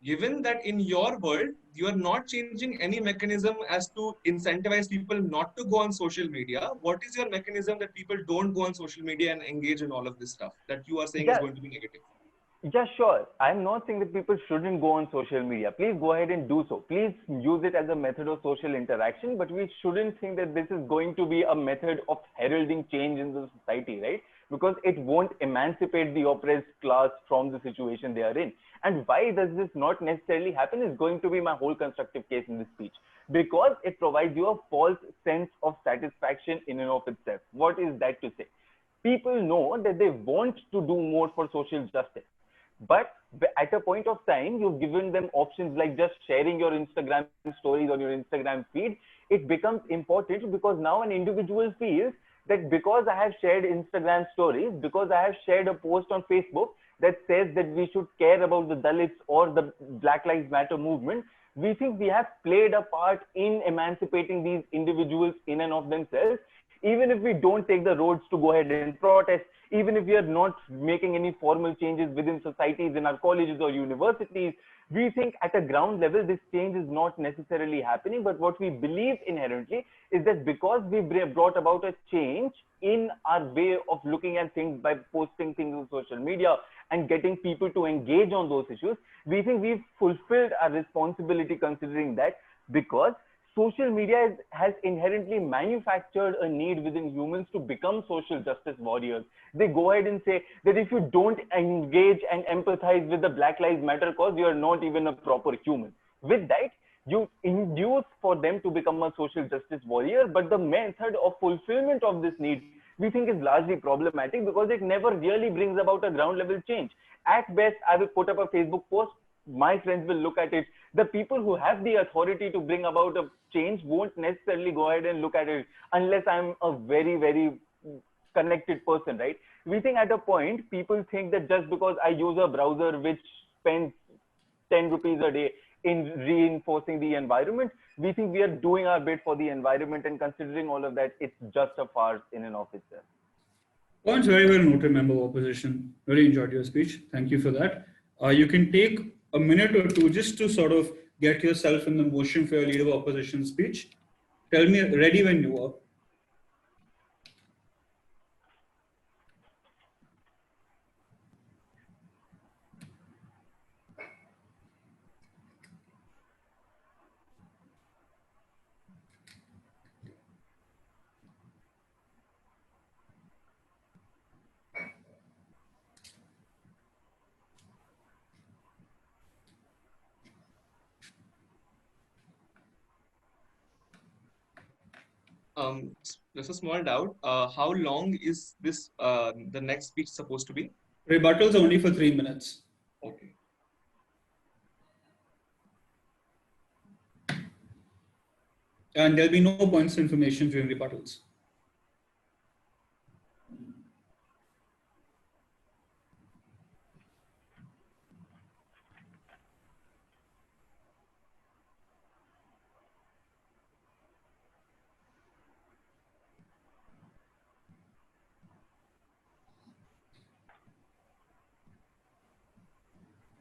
Given that in your world, you are not changing any mechanism as to incentivize people not to go on social media, what is your mechanism that people don't go on social media and engage in all of this stuff that you are saying is going to be negative? Yeah, sure. I'm not saying that people shouldn't go on social media. Please go ahead and do so. Please use it as a method of social interaction, but we shouldn't think that this is going to be a method of heralding change in the society, right? Because it won't emancipate the oppressed class from the situation they are in. And why does this not necessarily happen is going to be my whole constructive case in this speech. Because it provides you a false sense of satisfaction in and of itself. What is that to say? People know that they want to do more for social justice. But at a point of time, you've given them options like just sharing your Instagram stories on your Instagram feed. It becomes important because now an individual feels that because I have shared Instagram stories, because I have shared a post on Facebook that says that we should care about the Dalits or the Black Lives Matter movement, we think we have played a part in emancipating these individuals in and of themselves. Even if we don't take the roads to go ahead and protest, even if we are not making any formal changes within societies in our colleges or universities, we think at a ground level, this change is not necessarily happening. But what we believe inherently is that because we brought about a change in our way of looking at things by posting things on social media and getting people to engage on those issues, we think we've fulfilled our responsibility considering that, because social media has inherently manufactured a need within humans to become social justice warriors. They go ahead and say that if you don't engage and empathize with the Black Lives Matter cause, you are not even a proper human. With that, you induce for them to become a social justice warrior, but the method of fulfillment of this need, we think, is largely problematic because it never really brings about a ground level change. At best, I will put up a Facebook post, my friends will look at it. The people who have the authority to bring about a change won't necessarily go ahead and look at it unless I'm a very, very connected person, right? We think at a point, people think that just because I use a browser which spends 10 rupees a day in reinforcing the environment, we think we are doing our bit for the environment, and considering all of that, it's just a farce in and of itself. Points very well noted, member of opposition. Really enjoyed your speech. Thank you for that. You can take a minute or two just to sort of get yourself in the motion for your leader of opposition speech. Tell me ready when you are. Just a small doubt. How long is this the next speech supposed to be? Rebuttals only for 3 minutes. Okay. And there'll be no points of information during rebuttals.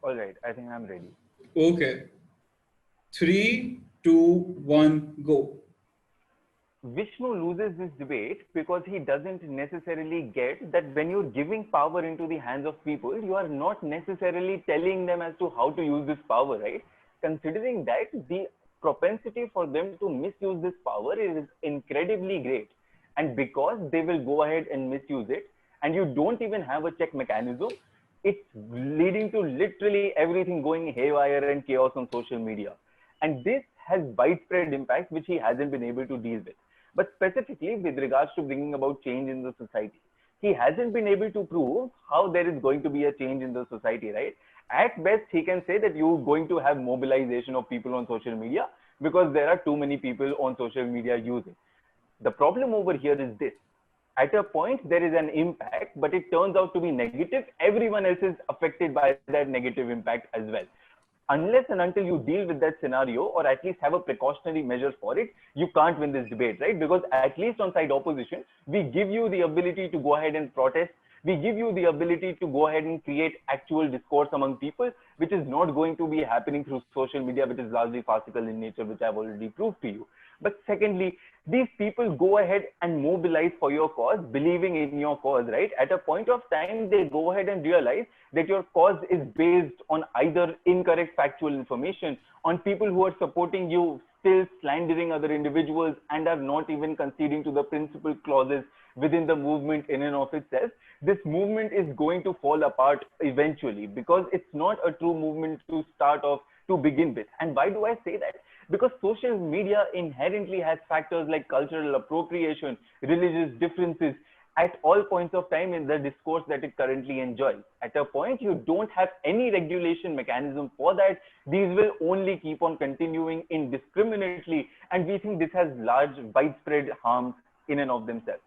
All right, I think I'm ready. Okay. 3, 2, 1, go. Vishnu loses this debate because he doesn't necessarily get that when you're giving power into the hands of people, you are not necessarily telling them as to how to use this power, right? Considering that the propensity for them to misuse this power is incredibly great. And because they will go ahead and misuse it, and you don't even have a check mechanism, it's leading to literally everything going haywire and chaos on social media. And this has widespread impact, which he hasn't been able to deal with. But specifically with regards to bringing about change in the society, he hasn't been able to prove how there is going to be a change in the society, right? At best, he can say that you're going to have mobilization of people on social media because there are too many people on social media using. The problem over here is this. At a point, there is an impact, but it turns out to be negative. Everyone else is affected by that negative impact as well. Unless and until you deal with that scenario, or at least have a precautionary measures for it, you can't win this debate, right? Because at least on side opposition, we give you the ability to go ahead and protest. We give you the ability to go ahead and create actual discourse among people, which is not going to be happening through social media, which is largely farcical in nature, which I've already proved to you. But secondly, these people go ahead and mobilize for your cause, believing in your cause, right? At a point of time, they go ahead and realize that your cause is based on either incorrect factual information, on people who are supporting you still slandering other individuals and are not even conceding to the principal clauses within the movement in and of itself. This movement is going to fall apart eventually because it's not a true movement to start off to begin with. And why do I say that? Because social media inherently has factors like cultural appropriation, religious differences at all points of time in the discourse that it currently enjoys. At a point, you don't have any regulation mechanism for that. These will only keep on continuing indiscriminately. And we think this has large, widespread harms in and of themselves.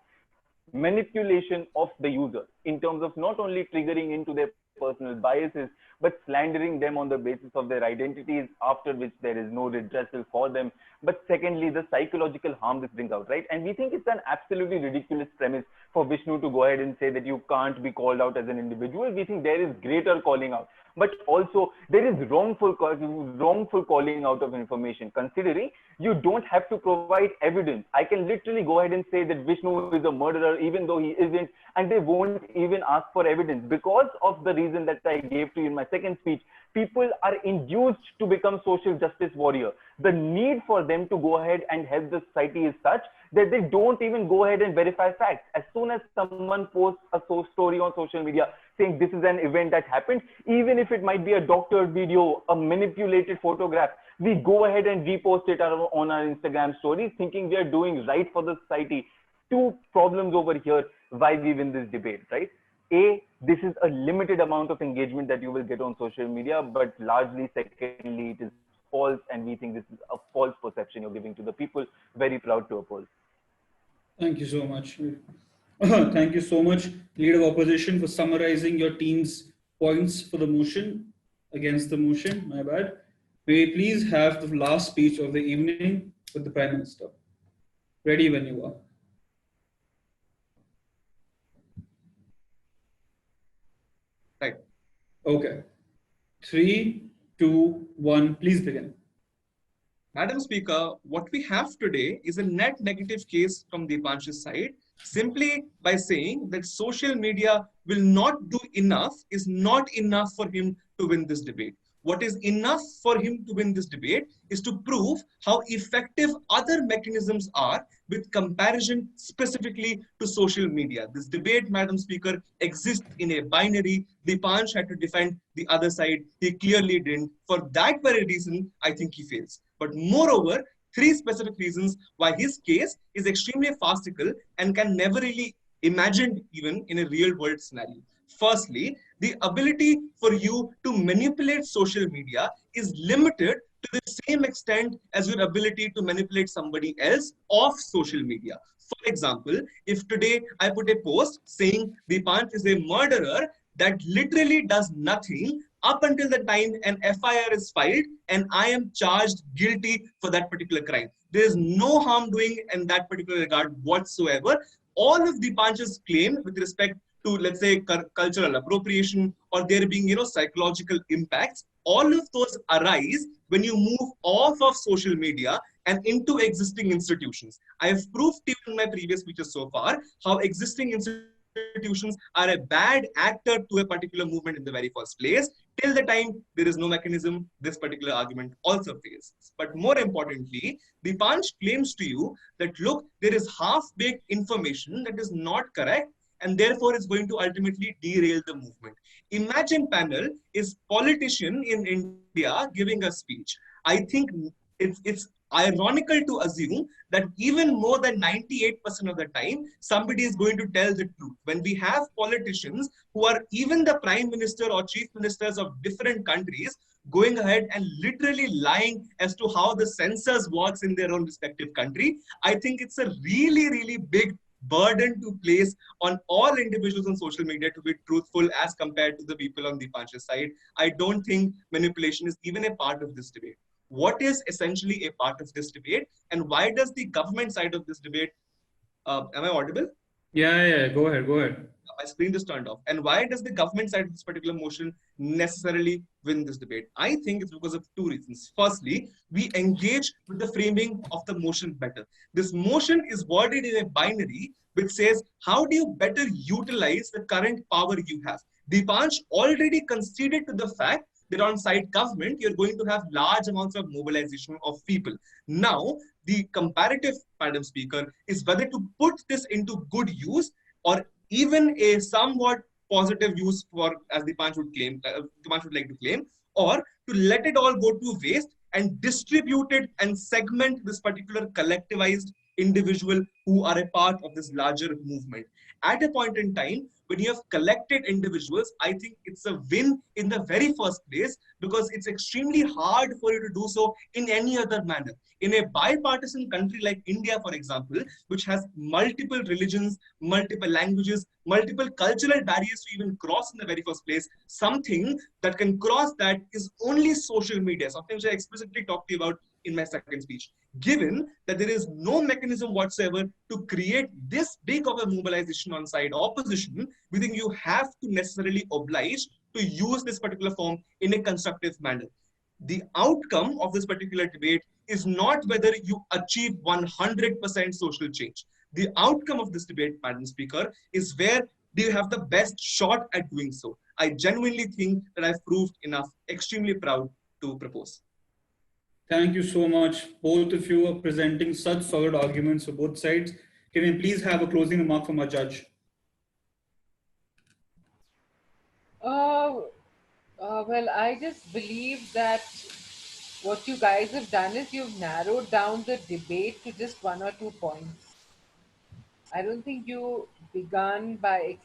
Manipulation of the user in terms of not only triggering into their personal biases, but slandering them on the basis of their identities, after which there is no redressal for them. But secondly, the psychological harm this brings out, right? And we think it's an absolutely ridiculous premise for Vishnu to go ahead and say that you can't be called out as an individual. We think there is greater calling out, but also there is wrongful calling out of information, considering you don't have to provide evidence. I can literally go ahead and say that Vishnu is a murderer, even though he isn't, and they won't even ask for evidence because of the reason that I gave to you in my second speech. People are induced to become social justice warrior. The need for them to go ahead and help the society is such that they don't even go ahead and verify facts. As soon as someone posts a story on social media saying this is an event that happened, even if it might be a doctored video, a manipulated photograph, we go ahead and repost it on our Instagram stories, thinking we are doing right for the society. Two problems over here why we win this debate, right? A, this is a limited amount of engagement that you will get on social media, but largely, secondly, it is false, and we think this is a false perception you're giving to the people. Very proud to oppose. Thank you so much. Thank you so much, Leader of Opposition, for summarizing your team's points for the motion against the motion. My bad. May we please have the last speech of the evening with the Prime Minister. Ready when you are. Right. Okay. 3, 2, 1. Please begin. Madam Speaker, what we have today is a net negative case from Deepanshu's side, simply by saying that social media will not do enough, is not enough for him to win this debate. What is enough for him to win this debate is to prove how effective other mechanisms are with comparison specifically to social media. This debate, Madam Speaker, exists in a binary. Deepansh had to defend the other side. He clearly didn't. For that very reason, I think he fails. But moreover, 3 specific reasons why his case is extremely farcical and can never really imagined even in a real world scenario. Firstly, the ability for you to manipulate social media is limited to the same extent as your ability to manipulate somebody else off social media. For example, if today I put a post saying Deepansh is a murderer, that literally does nothing up until the time an FIR is filed and I am charged guilty for that particular crime. There is no harm doing in that particular regard whatsoever. All of Deepansh's claim with respect to, let's say, cultural appropriation or there being, psychological impacts, all of those arise when you move off of social media and into existing institutions. I have proved to you in my previous speeches so far how existing institutions are a bad actor to a particular movement in the very first place. Till the time there is no mechanism, this particular argument also fails. But more importantly, Deepansh claims to you that, look, there is half-baked information that is not correct and therefore is going to ultimately derail the movement. Imagine, panel, is politician in India giving a speech. I think it's ironical to assume that even more than 98% of the time, somebody is going to tell the truth. When we have politicians who are even the prime minister or chief ministers of different countries going ahead and literally lying as to how the census works in their own respective country, I think it's a really, really big burden to place on all individuals on social media to be truthful as compared to the people on Deepansh's side. I don't think manipulation is even a part of this debate. What is essentially a part of this debate, and why does the government side of this debate, am I audible? Yeah, go ahead. My screen is turned off. And why does the government side of this particular motion necessarily win this debate? I think it's because of two reasons. Firstly, we engage with the framing of the motion better. This motion is worded in a binary which says, how do you better utilize the current power you have? Deepansh already conceded to the fact that on side government, you're going to have large amounts of mobilization of people. Now, the comparative, Madam Speaker, is whether to put this into good use or even a somewhat positive use for, as Deepansh would claim, Deepansh would like to claim, or to let it all go to waste and distribute it and segment this particular collectivized individual who are a part of this larger movement. At a point in time, when you have collected individuals, I think it's a win in the very first place because it's extremely hard for you to do so in any other manner. In a bipartisan country like India, for example, which has multiple religions, multiple languages, multiple cultural barriers to even cross in the very first place, something that can cross that is only social media, something which I explicitly talked to you about in my second speech. Given that there is no mechanism whatsoever to create this big of a mobilization on side opposition, we think you have to necessarily oblige to use this particular form in a constructive manner. The outcome of this particular debate is not whether you achieve 100% social change. The outcome of this debate, Madam Speaker, is where do you have the best shot at doing so. I genuinely think that I've proved enough. Extremely proud to propose. Thank you so much. Both of you are presenting such solid arguments for both sides. Can we please have a closing remark from our judge? Well, I just believe that what you guys have done is you've narrowed down the debate to just one or 2 points. I don't think you began by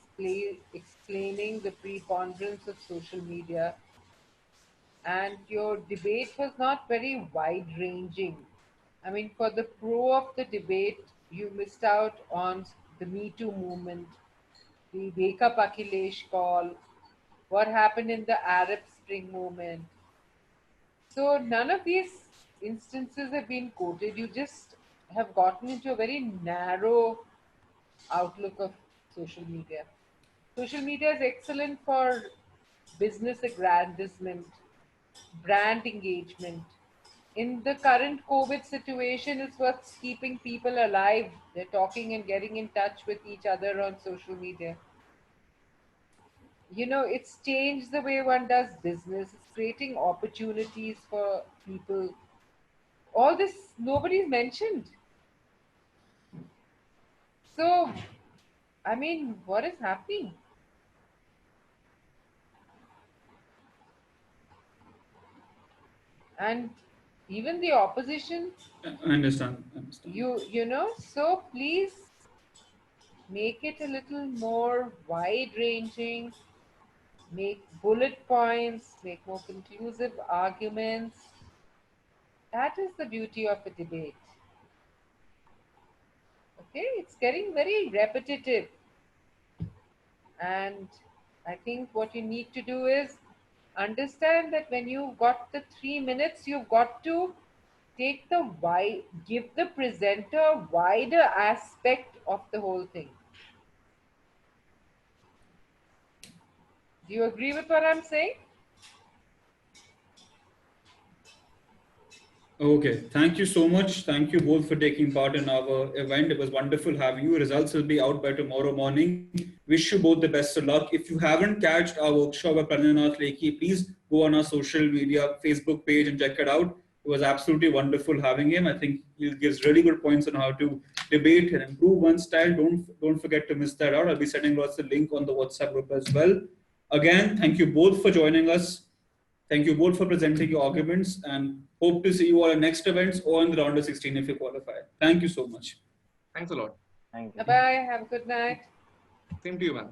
explaining the preponderance of social media, and your debate was not very wide-ranging. I mean, for the pro of the debate, you missed out on the Me Too movement, the Wake Up Akhilesh call, what happened in the Arab Spring movement. So none of these instances have been quoted. You just have gotten into a very narrow outlook of social media. Social media is excellent for business aggrandizement, brand engagement. In the current COVID situation, it's what's keeping people alive. They're talking and getting in touch with each other on social media. It's changed the way one does business. It's creating opportunities for people. All this nobody's mentioned. So, I mean, what is happening? And even the opposition, I understand. so please make it a little more wide ranging, make bullet points, make more conclusive arguments, That is the beauty of a debate. Okay, it's getting very repetitive. And I think what you need to do is understand that when you've got the 3 minutes, you've got to take the give the presenter a wider aspect of the whole thing. Do you agree with what I'm saying? Okay, thank you so much. Thank you both for taking part in our event. It was wonderful having you. Results will be out by tomorrow morning. Wish you both the best of luck. If you haven't catched our workshop by Pranayanath Lekhi, please go on our social media, Facebook page and check it out. It was absolutely wonderful having him. I think he gives really good points on how to debate and improve one's style. Don't forget to miss that out. I'll be sending lots of link on the WhatsApp group as well. Again, thank you both for joining us. Thank you both for presenting your arguments and hope to see you all at next events or in the round of 16 if you qualify. Thank you so much. Thanks a lot. Thank you. Bye-bye. Have a good night. Same to you, man.